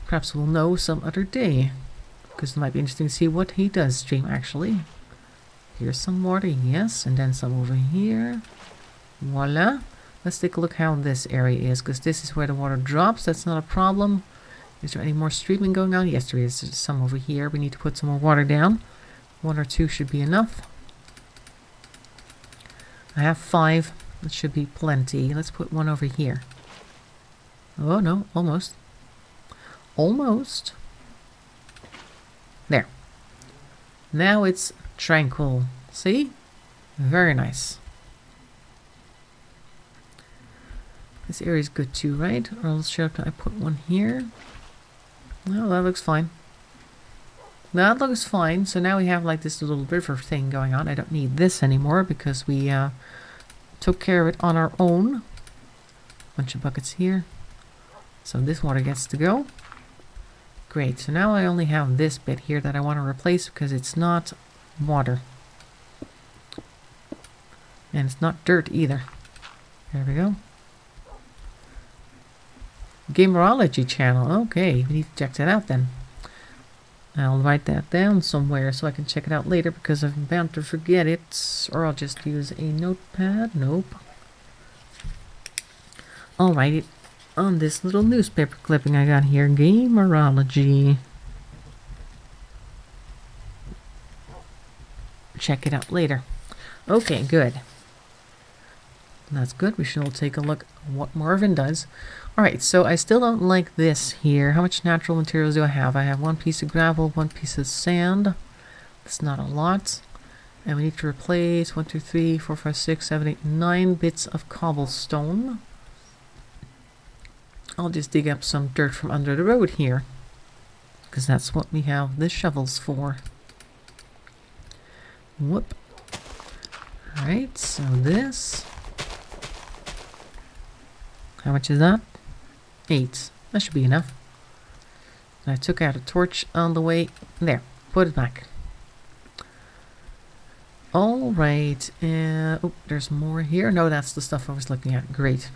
Perhaps we'll know some other day, because it might be interesting to see what he does stream, actually. Here's some water, yes, and then some over here. Voila. Let's take a look how this area is, because this is where the water drops. That's not a problem. Is there any more streaming going on? Yes, there is. There's some over here. We need to put some more water down. 1 or 2 should be enough. I have 5. That should be plenty. Let's put 1 over here. Oh no, almost. Almost. There. Now it's tranquil. See? Very nice. This area is good too, right? Or else should I put 1 here? No, that looks fine. That looks fine. So now we have like this little river thing going on. I don't need this anymore because we took care of it on our own. Bunch of buckets here. So this water gets to go. Great. So now I only have this bit here that I want to replace because it's not water. And it's not dirt either. There we go. Gamerology channel. Okay, we need to check that out then. I'll write that down somewhere so I can check it out later because I'm bound to forget it. Or I'll just use a notepad. Nope. I'll write it on this little newspaper clipping I got here. Gamerology. Check it out later. Okay, good. That's good. We should all take a look at what Marvin does. Alright, so I still don't like this here. How much natural materials do I have? I have 1 piece of gravel, 1 piece of sand. That's not a lot. And we need to replace 1, 2, 3, 4, 5, 6, 7, 8, 9 bits of cobblestone. I'll just dig up some dirt from under the road here, because that's what we have the shovels for. Whoop. Alright, so this. How much is that? 8. That should be enough. I took out a torch on the way. There. Put it back. Alright. Oh, there's more here. No, that's the stuff I was looking at. Great.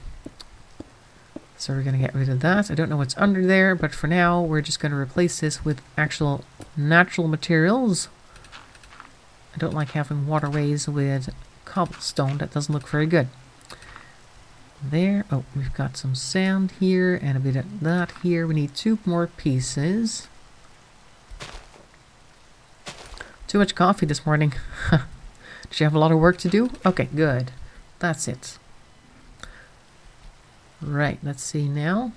So we're going to get rid of that. I don't know what's under there, but for now we're just going to replace this with actual natural materials. I don't like having waterways with cobblestone. That doesn't look very good. There. Oh, we've got some sand here and a bit of that here. We need 2 more pieces. Too much coffee this morning. Did you have a lot of work to do? Okay, good. That's it. Right, let's see now.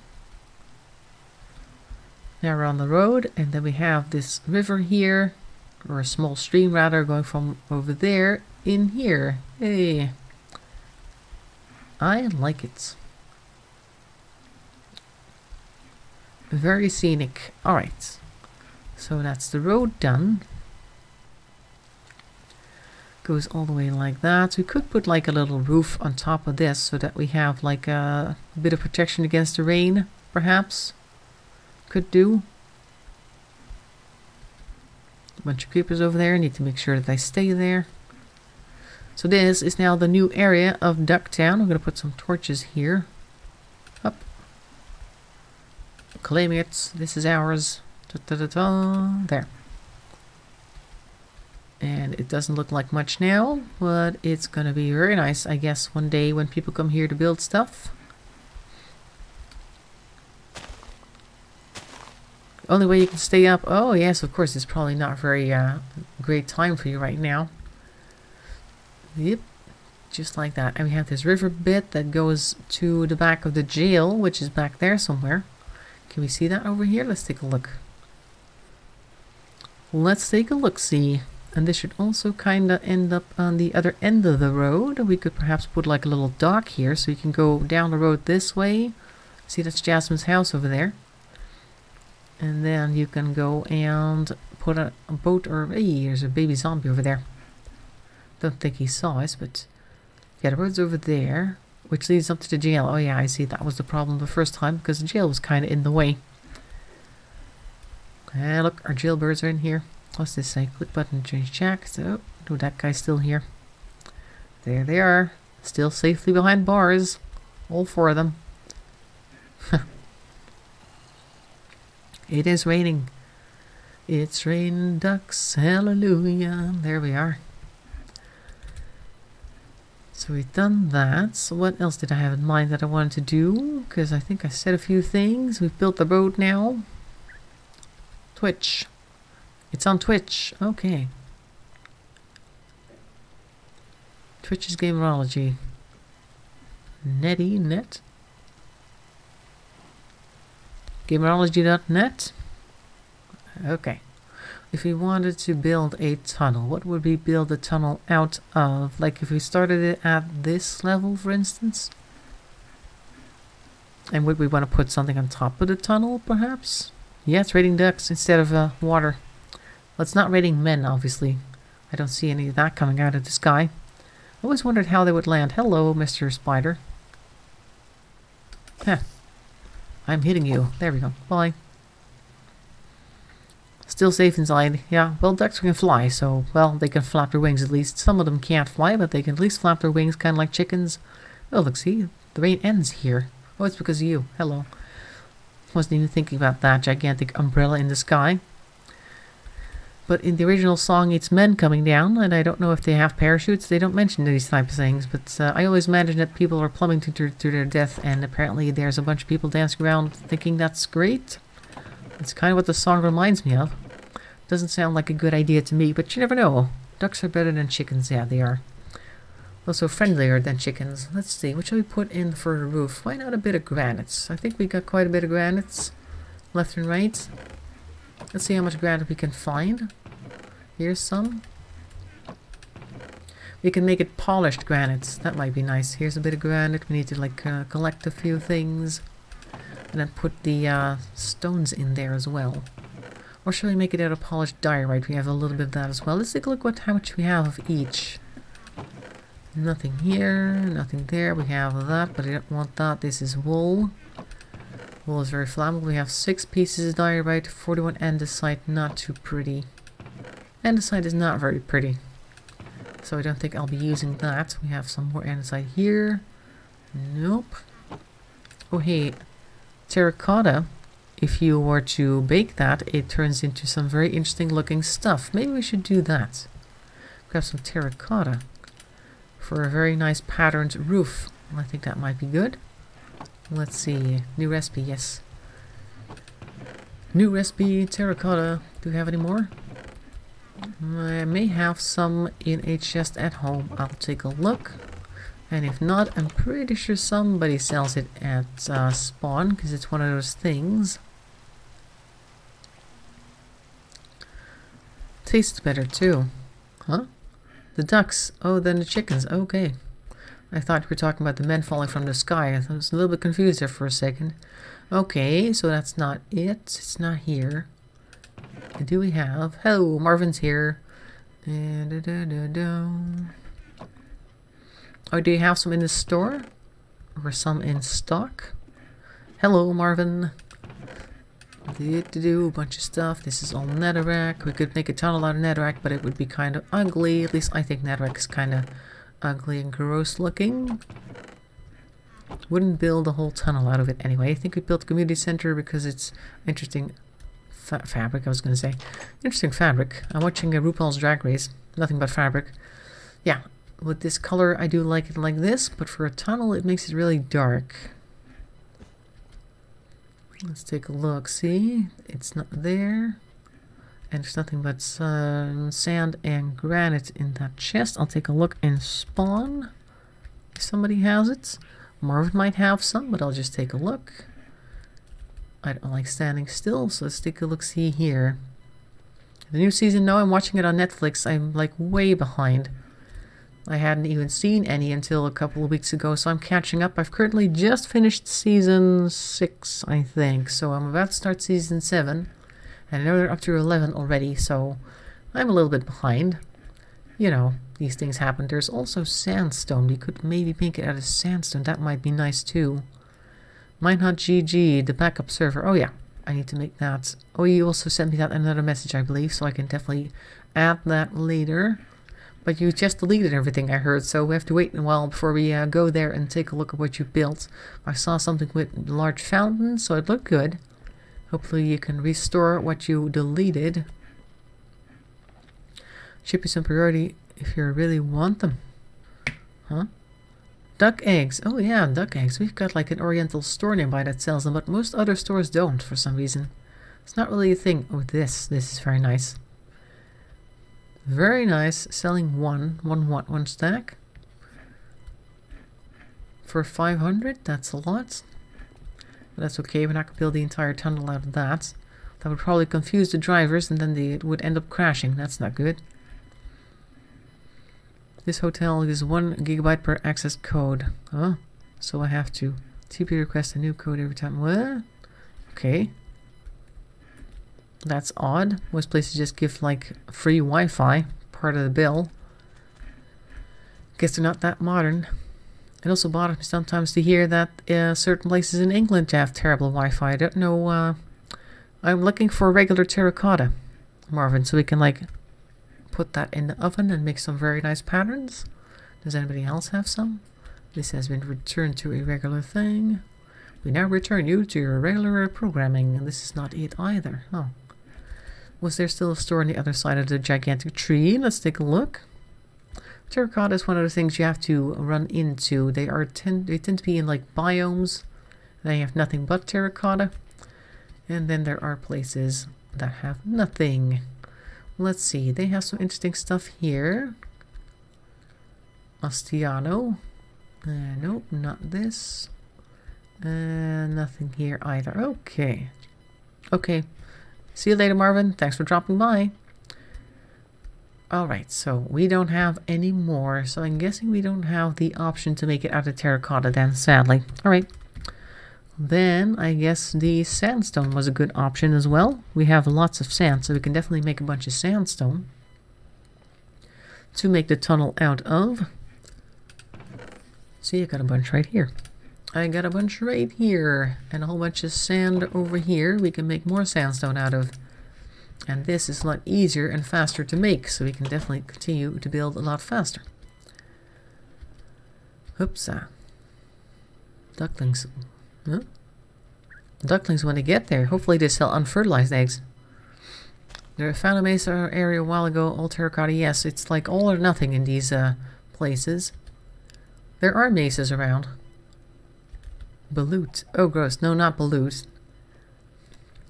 Now we're on the road, and then we have this river here, or a small stream rather, going from over there in here. Hey, I like it. Very scenic. Alright, so that's the road done. Goes all the way like that. So we could put like a little roof on top of this so that we have like a bit of protection against the rain, perhaps. Could do. A bunch of creepers over there. Need to make sure that they stay there. So this is now the new area of Ducktown. I'm going to put some torches here. Up. Claim it. This is ours. Da, da, da, da. There. And it doesn't look like much now, but it's gonna be very nice, I guess, one day when people come here to build stuff. Only way you can stay up. Oh yes, of course, it's probably not very great time for you right now. Yep, just like that. And we have this river bit that goes to the back of the jail, which is back there somewhere. Can we see that over here? Let's take a look. Let's take a look-see. And this should also kind of end up on the other end of the road. We could perhaps put like a little dock here so you can go down the road this way. See, that's Jasmine's house over there. And then you can go and put a boat, or hey, there's a baby zombie over there. Don't think he saw us, but yeah, the road's over there, which leads up to the jail. Oh yeah, I see, that was the problem the first time because the jail was kind of in the way. And look, our jailbirds are in here. What's this say? Click button to change jack. So, no, that guy's still here. There they are. Still safely behind bars. All 4 of them. It is raining. It's raining ducks. Hallelujah. There we are. So we've done that. So what else did I have in mind that I wanted to do? Because I think I said a few things. We've built the road now. Twitch. It's on Twitch. Okay. Twitch's Gamerology. Net. Gamerology.net. Okay. If we wanted to build a tunnel, what would we build a tunnel out of? Like if we started it at this level, for instance? And would we want to put something on top of the tunnel, perhaps? Yeah, it's raining ducks instead of water. Well, it's not raining men, obviously. I don't see any of that coming out of the sky. I always wondered how they would land. Hello, Mr. Spider. Heh. I'm hitting you. There we go. Bye. Still safe inside. Yeah, well, ducks can fly, so, well, they can flap their wings at least. Some of them can't fly, but they can at least flap their wings, kind of like chickens. Oh, look, see? The rain ends here. Oh, it's because of you. Hello. Wasn't even thinking about that gigantic umbrella in the sky. But in the original song, it's men coming down, and I don't know if they have parachutes. They don't mention these type of things, but I always imagine that people are plummeting to their death, and apparently there's a bunch of people dancing around thinking that's great. It's kind of what the song reminds me of. Doesn't sound like a good idea to me, but you never know. Ducks are better than chickens. Yeah, they are. Also friendlier than chickens. Let's see, what shall we put in for the roof? Why not a bit of granites? I think we got quite a bit of granites. Left and right. Let's see how much granite we can find. Here's some. We can make it polished granites. That might be nice. Here's a bit of granite. We need to like collect a few things. And then put the stones in there as well. Or shall we make it out of polished diorite? We have a little bit of that as well. Let's take a look at how much we have of each. Nothing here, nothing there. We have that, but I don't want that. This is wool. Wool is very flammable. We have 6 pieces of diorite, 41 andesite, not too pretty. Andesite is not very pretty. So I don't think I'll be using that. We have some more andesite here. Nope. Oh hey, terracotta, if you were to bake that, it turns into some very interesting looking stuff. Maybe we should do that. Grab some terracotta for a very nice patterned roof. I think that might be good. Let's see. New recipe, yes. New recipe, terracotta. Do we have any more? I may have some in a chest at home. I'll take a look. And if not, I'm pretty sure somebody sells it at spawn, because it's one of those things. Tastes better too. Huh? The ducks. Oh, then the chickens. Okay. I thought we were talking about the men falling from the sky. I was a little bit confused there for a second. Okay, so that's not it. It's not here. Do we have... Hello, Marvin's here. Oh, do you have some in the store? Or some in stock? Hello, Marvin. A bunch of stuff. This is all netherrack. We could make a tunnel out of netherrack, but it would be kind of ugly. At least I think netherrack is kind of ugly and gross looking. Wouldn't build a whole tunnel out of it anyway. I think we built a community center because it's interesting fabric, I was going to say. Interesting fabric. I'm watching RuPaul's Drag Race. Nothing but fabric. Yeah, with this color I do like it like this, but for a tunnel it makes it really dark. Let's take a look. See? It's not there. And there's nothing but sand and granite in that chest. I'll take a look in spawn. If somebody has it. Marvin might have some, but I'll just take a look. I don't like standing still, so let's take a look. See here. The new season, no, I'm watching it on Netflix. I'm like way behind. I hadn't even seen any until a couple of weeks ago, so I'm catching up. I've currently just finished season 6, I think. So I'm about to start season 7. And I know they're up to 11 already, so I'm a little bit behind. You know, these things happen. There's also sandstone. We could maybe make it out of sandstone. That might be nice too. Minecart GG, the backup server. Oh yeah, I need to make that. Oh, you also sent me that in another message, I believe, so I can definitely add that later. But you just deleted everything, I heard, so we have to wait a while before we go there and take a look at what you built. I saw something with large fountains, so it looked good. Hopefully you can restore what you deleted. Ship you some priority if you really want them. Huh? Duck eggs. Oh yeah, duck eggs. We've got like an oriental store nearby that sells them, but most other stores don't for some reason. It's not really a thing. Oh, this is very nice. Very nice. Selling one stack. For 500, that's a lot. But that's okay, we're not going to build the entire tunnel out of that. That would probably confuse the drivers and then they would end up crashing. That's not good. This hotel is 1 GB per access code. Oh, so I have to TP request a new code every time. What? Okay. That's odd. Most places just give like free Wi-Fi, part of the bill. Guess they're not that modern. It also bothers me sometimes to hear that certain places in England have terrible Wi-Fi. I don't know. I'm looking for regular terracotta, Marvin, so we can like put that in the oven and make some very nice patterns. Does anybody else have some? This has been returned to a regular thing. We now return you to your regular programming, and this is not it either. Oh. Was there still a store on the other side of the gigantic tree? Let's take a look. Terracotta is one of the things you have to run into. They tend to be in like biomes. They have nothing but terracotta. And then there are places that have nothing. Let's see. They have some interesting stuff here. Astiano. Nope, not this. Nothing here either. Okay. Okay. See you later, Marvin. Thanks for dropping by. Alright, so we don't have any more. So I'm guessing we don't have the option to make it out of terracotta then, sadly. Alright. Then I guess the sandstone was a good option as well. We have lots of sand, so we can definitely make a bunch of sandstone to make the tunnel out of. See, I got a bunch right here. I got a bunch right here, and a whole bunch of sand over here we can make more sandstone out of. And this is a lot easier and faster to make, so we can definitely continue to build a lot faster. Hoopsa. Ducklings. Huh? Ducklings, when they get there, hopefully they sell unfertilized eggs. There found a mesa area a while ago, all terracotta. Yes, it's like all or nothing in these places. There are mesas around. Balut. Oh, gross. No, not balut.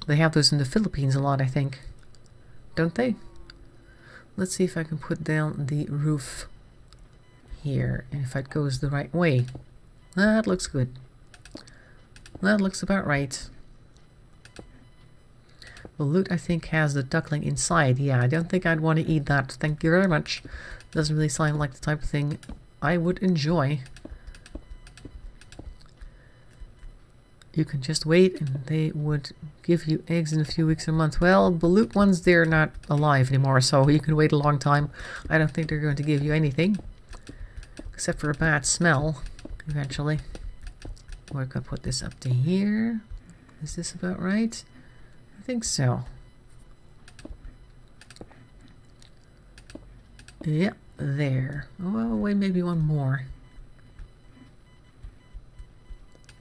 They have those in the Philippines a lot, I think. Don't they? Let's see if I can put down the roof here. And if it goes the right way. That looks good. That looks about right. Balut, I think, has the duckling inside. Yeah, I don't think I'd want to eat that. Thank you very much. Doesn't really sound like the type of thing I would enjoy. You can just wait and they would give you eggs in a few weeks or months. Well, balut ones, they're not alive anymore, so you can wait a long time. I don't think they're going to give you anything. Except for a bad smell, eventually. We're going to put this up to here. Is this about right? I think so. Yep, there. Oh, wait, maybe one more.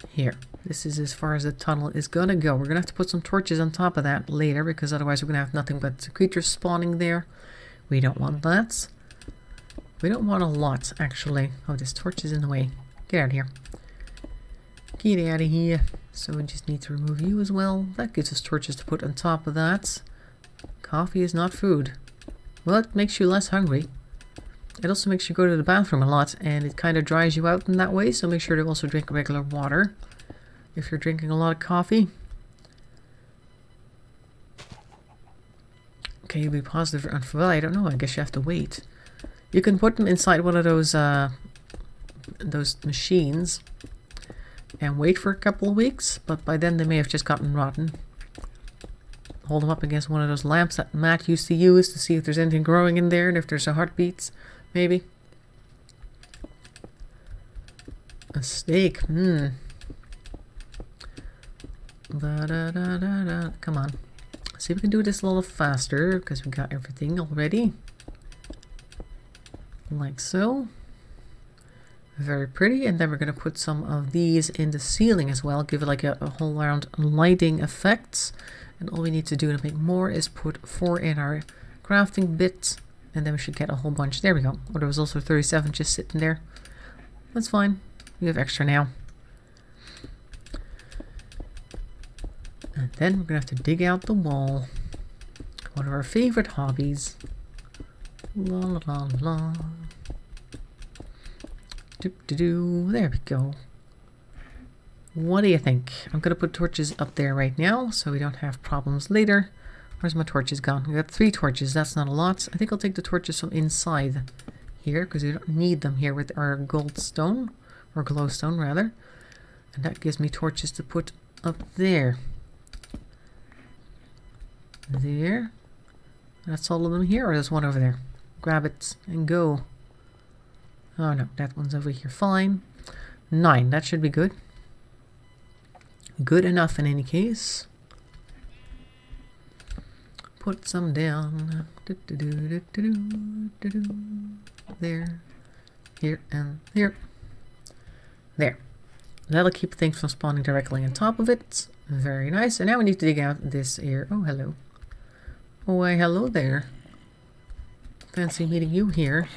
Here. This is as far as the tunnel is gonna go. We're gonna have to put some torches on top of that later, because otherwise we're gonna have nothing but creatures spawning there. We don't want that. We don't want a lot, actually. Oh, this torch is in the way. Get out of here. Get out of here. So we just need to remove you as well. That gives us torches to put on top of that. Coffee is not food. Well, it makes you less hungry. It also makes you go to the bathroom a lot, and it kind of dries you out in that way, so make sure to also drink regular water if you're drinking a lot of coffee. Okay, you'll be positive or unfamiliar. Well, I don't know. I guess you have to wait. You can put them inside one of those machines and wait for a couple of weeks, but by then they may have just gotten rotten. Hold them up against one of those lamps that Matt used to use to see if there's anything growing in there and if there's a heartbeats, maybe. A steak, Come on. See if we can do this a little faster because we got everything already. Like so. Very pretty. And then we're going to put some of these in the ceiling as well. Give it like a whole round lighting effects. And all we need to do to make more is put 4 in our crafting bit. And then we should get a whole bunch. There we go. Oh, there was also 37 just sitting there. That's fine. We have extra now. And then we're going to have to dig out the wall. One of our favorite hobbies. La la la la. There we go. What do you think? I'm going to put torches up there right now so we don't have problems later. Where's my torches gone? We got 3 torches. That's not a lot. I think I'll take the torches from inside here because we don't need them here with our goldstone, or glowstone rather. And that gives me torches to put up there. There. That's all of them here, or there's one over there. Grab it and go. Oh no, that one's over here. Fine. 9, that should be good. Good enough in any case. Put some down. There. Here and here. There. That'll keep things from spawning directly on top of it. Very nice. And now we need to dig out this here. Oh, hello. Oh, why, hello there. Fancy meeting you here.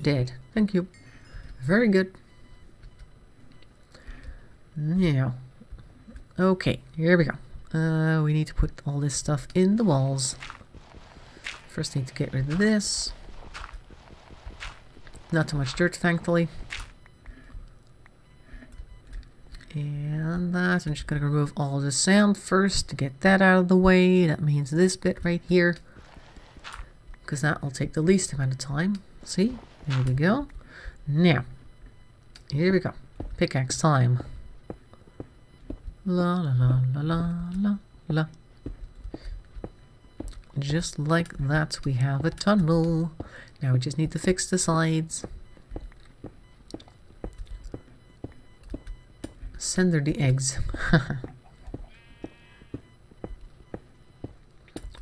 Dead. Thank you. Very good. Now. Okay, here we go. We need to put all this stuff in the walls. First need to get rid of this. Not too much dirt, thankfully. And that, I'm just going to remove all the sand first to get that out of the way. That means this bit right here. Because that will take the least amount of time. See? There we go. Now, here we go. Pickaxe time. La la la la la la la. Just like that, we have a tunnel. Now we just need to fix the sides. Send her the eggs.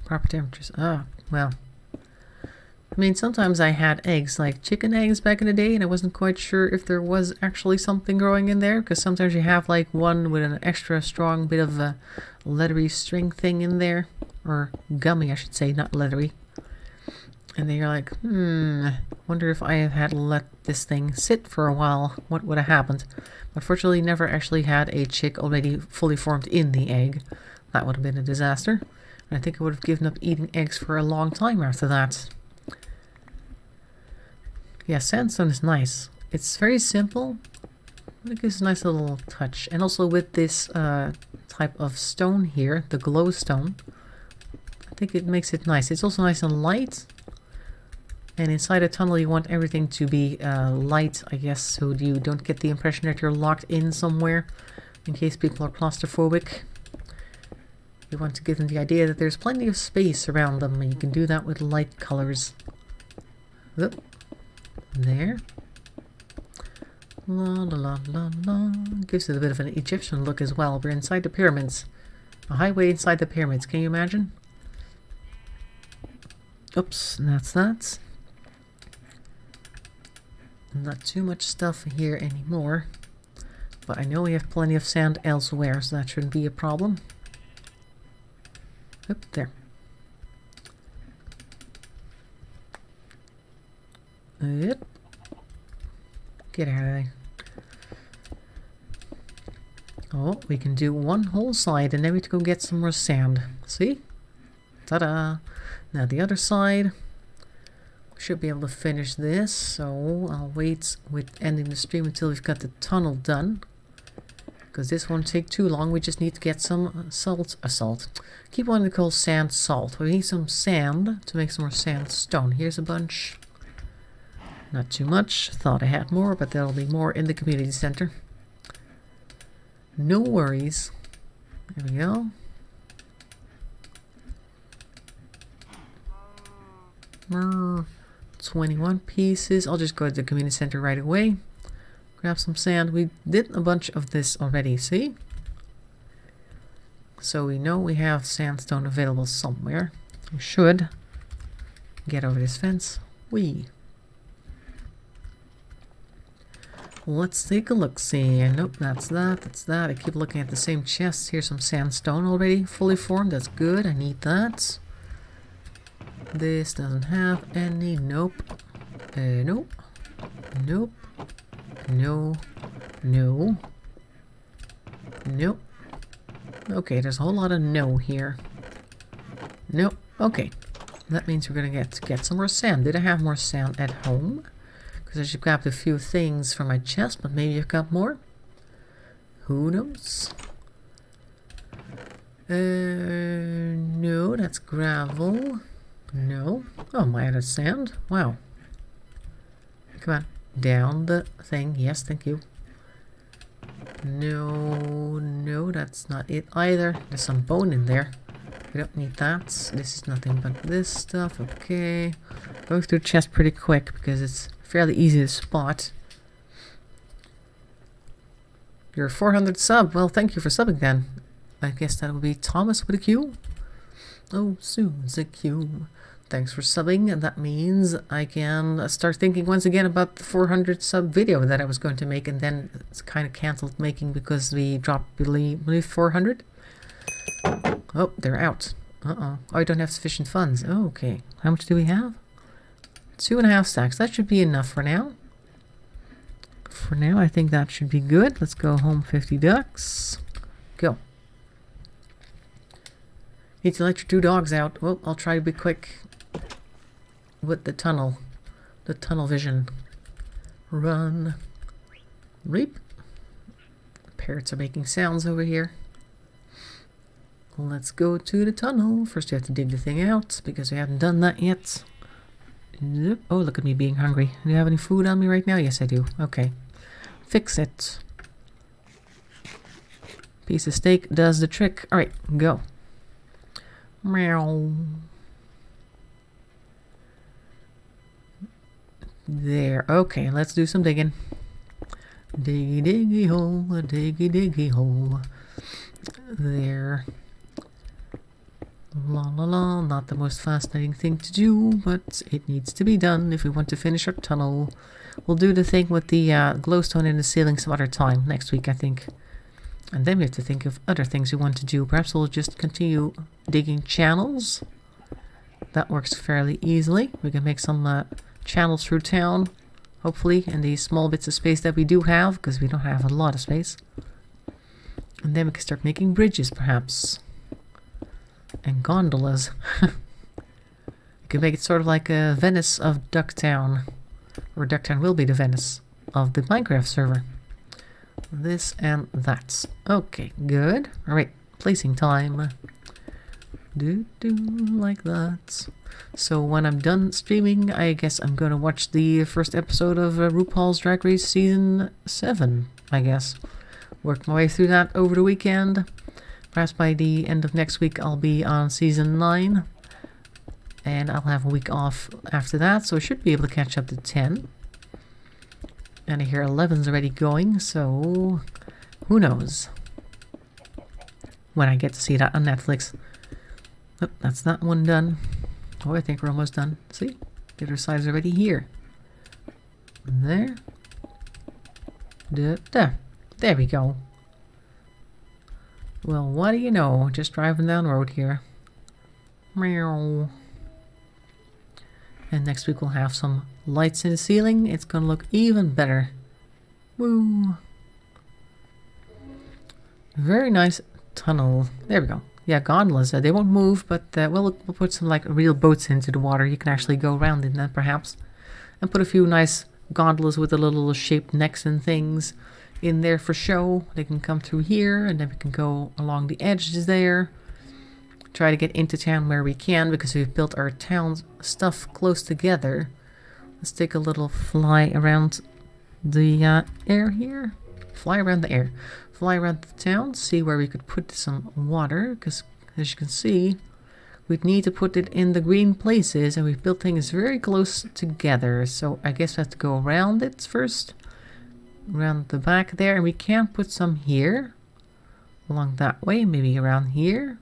Proper temperatures. Ah, well. I mean, sometimes I had eggs, like chicken eggs back in the day, and I wasn't quite sure if there was actually something growing in there, because sometimes you have like one with an extra strong bit of a leathery string thing in there, or gummy I should say, not leathery. And then you're like, wonder if I had let this thing sit for a while, what would have happened? Unfortunately, never actually had a chick already fully formed in the egg. That would have been a disaster. And I think I would have given up eating eggs for a long time after that. Yeah, sandstone is nice. It's very simple, but it gives a nice little touch. And also with this type of stone here, the glowstone, I think it makes it nice. It's also nice and light. And inside a tunnel you want everything to be light, I guess, so you don't get the impression that you're locked in somewhere, in case people are claustrophobic. You want to give them the idea that there's plenty of space around them, and you can do that with light colors. Oop. There. La la la la la. Gives it a bit of an Egyptian look as well. We're inside the pyramids. A highway inside the pyramids, can you imagine? Oops, that's that. Not too much stuff here anymore, but I know we have plenty of sand elsewhere, so that shouldn't be a problem. Up there. Yep. Get out of there. Oh, we can do one whole side and then we have to go get some more sand. See? Ta-da! Now the other side. Should be able to finish this, so I'll wait with ending the stream until we've got the tunnel done, because this won't take too long. We just need to get some salt. Keep wanting to call sand salt. We need some sand to make some more sandstone. Here's a bunch. Not too much. Thought I had more, but there'll be more in the community center. No worries. There we go. 21 pieces. I'll just go to the community center right away. Grab some sand. We did a bunch of this already, see? So we know we have sandstone available somewhere. We should get over this fence. Whee! Let's take a look-see. Nope, that's that, that's that. I keep looking at the same chests. Here's some sandstone already fully formed. That's good. I need that. This doesn't have any. Nope. Nope. Nope. No. No. Nope. Okay, there's a whole lot of no here. Nope. Okay. That means we're gonna get some more sand. Did I have more sand at home? Because I should grab a few things from my chest, but maybe I've got more. Who knows? No, that's gravel. No. Oh, my, that's sand. Wow. Come on. Down the thing. Yes, thank you. No, no, that's not it either. There's some bone in there. We don't need that. This is nothing but this stuff. Okay. Going through the chest pretty quick because it's fairly easy to spot. You're 400 sub. Well, thank you for subbing then. I guess that would be Thomas with a Q. Oh, Sue's a Q. Thanks for subbing, and that means I can start thinking once again about the 400 sub video that I was going to make, and then it's kind of cancelled making because we dropped below 400. Oh, they're out. Uh-oh. Oh, I don't have sufficient funds. Oh, okay. How much do we have? 2.5 stacks. That should be enough for now. For now, I think that should be good. Let's go home 50 ducks. Go. Need to let your 2 dogs out. Well, I'll try to be quick with the tunnel vision. Run. Reap. Parrots are making sounds over here. Let's go to the tunnel. First we have to dig the thing out because we haven't done that yet. Yep. Oh, look at me being hungry. Do you have any food on me right now? Yes, I do. Okay. Fix it. Piece of steak does the trick. Alright, go. Meow. There. Okay, let's do some digging. Diggy diggy hole, diggy diggy hole. There. La la la, not the most fascinating thing to do, but it needs to be done if we want to finish our tunnel. We'll do the thing with the glowstone in the ceiling some other time, next week I think. And then we have to think of other things we want to do. Perhaps we'll just continue digging channels. That works fairly easily. We can make some channels through town, hopefully, in these small bits of space that we do have, because we don't have a lot of space. And then we can start making bridges, perhaps. And gondolas. We can make it sort of like a Venice of Ducktown. Or Ducktown will be the Venice of the Minecraft server. This and that. Okay, good. Alright, placing time. Like that. So when I'm done streaming, I guess I'm gonna watch the first episode of RuPaul's Drag Race Season 7, I guess. Work my way through that over the weekend. Perhaps by the end of next week I'll be on Season 9. And I'll have a week off after that, so I should be able to catch up to 10. And I hear 11's already going, so who knows when I get to see that on Netflix. Oh, that's that one done. Oh, I think we're almost done. See? The other side's already here. There. There we go. Well, what do you know? Just driving down the road here. Meow. And next week we'll have some lights in the ceiling. It's gonna look even better. Woo! Very nice tunnel. There we go. Yeah, gondolas. They won't move, but we'll put some like real boats into the water. You can actually go around in that, perhaps, and put a few nice gondolas with the little shaped necks and things in there for show. They can come through here, and then we can go along the edges there. Try to get into town where we can, because we've built our town stuff close together. Let's take a little fly around the air here. Fly around the air. Fly around the town, see where we could put some water, because as you can see, we'd need to put it in the green places, and we've built things very close together. So I guess we have to go around it first. Around the back there, and we can put some here. Along that way, maybe around here.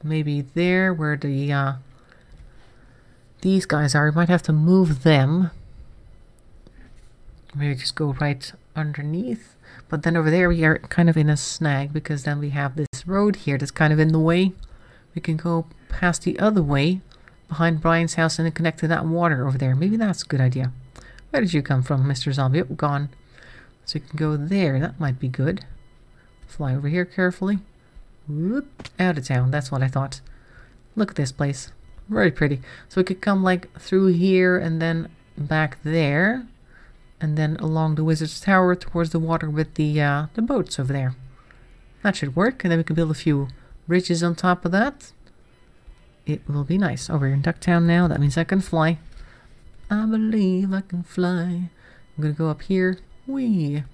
Maybe there where the these guys are. We might have to move them. Maybe just go right underneath. But then over there we are kind of in a snag, because then we have this road here that's kind of in the way. We can go past the other way behind Brian's house and then connect to that water over there. Maybe that's a good idea. Where did you come from, Mr. Zombie? Oh, gone. So you can go there. That might be good. Fly over here carefully. Whoop, out of town. That's what I thought. Look at this place. Very pretty. So we could come like through here and then back there. And then along the Wizard's Tower towards the water with the boats over there. That should work. And then we can build a few bridges on top of that. It will be nice. Oh, we're in Ducktown now. That means I can fly. I believe I can fly. I'm going to go up here. Whee!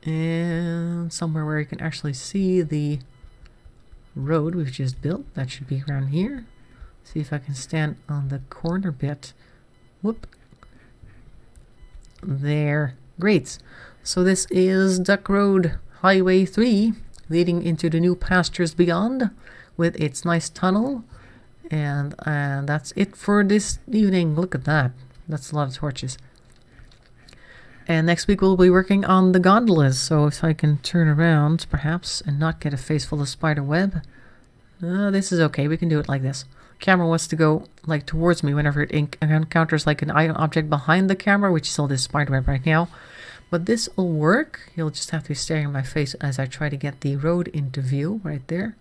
And somewhere where you can actually see the road we've just built. That should be around here. See if I can stand on the corner bit. Whoop. There. Great. So this is Duck Road Highway 3 leading into the new pastures beyond with its nice tunnel. And that's it for this evening. Look at that. That's a lot of torches. And next week we'll be working on the gondolas. So if I can turn around perhaps and not get a face full of spider web. This is okay. We can do it like this. Camera wants to go like towards me whenever it encounters like an object behind the camera, which is all this spider web right now. But this will work. You'll just have to be staring at my face as I try to get the road into view right there.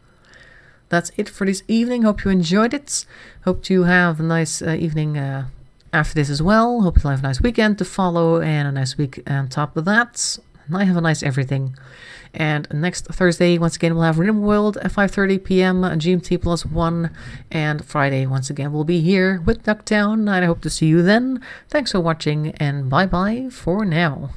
That's it for this evening. Hope you enjoyed it. Hope you have a nice evening after this as well. Hope you'll have a nice weekend to follow and a nice week on top of that. And I have a nice everything. And next Thursday, once again, we'll have Rhythm World at 5:30 p.m. GMT +1. And Friday, once again, we'll be here with Ducktown. And I hope to see you then. Thanks for watching, and bye-bye for now.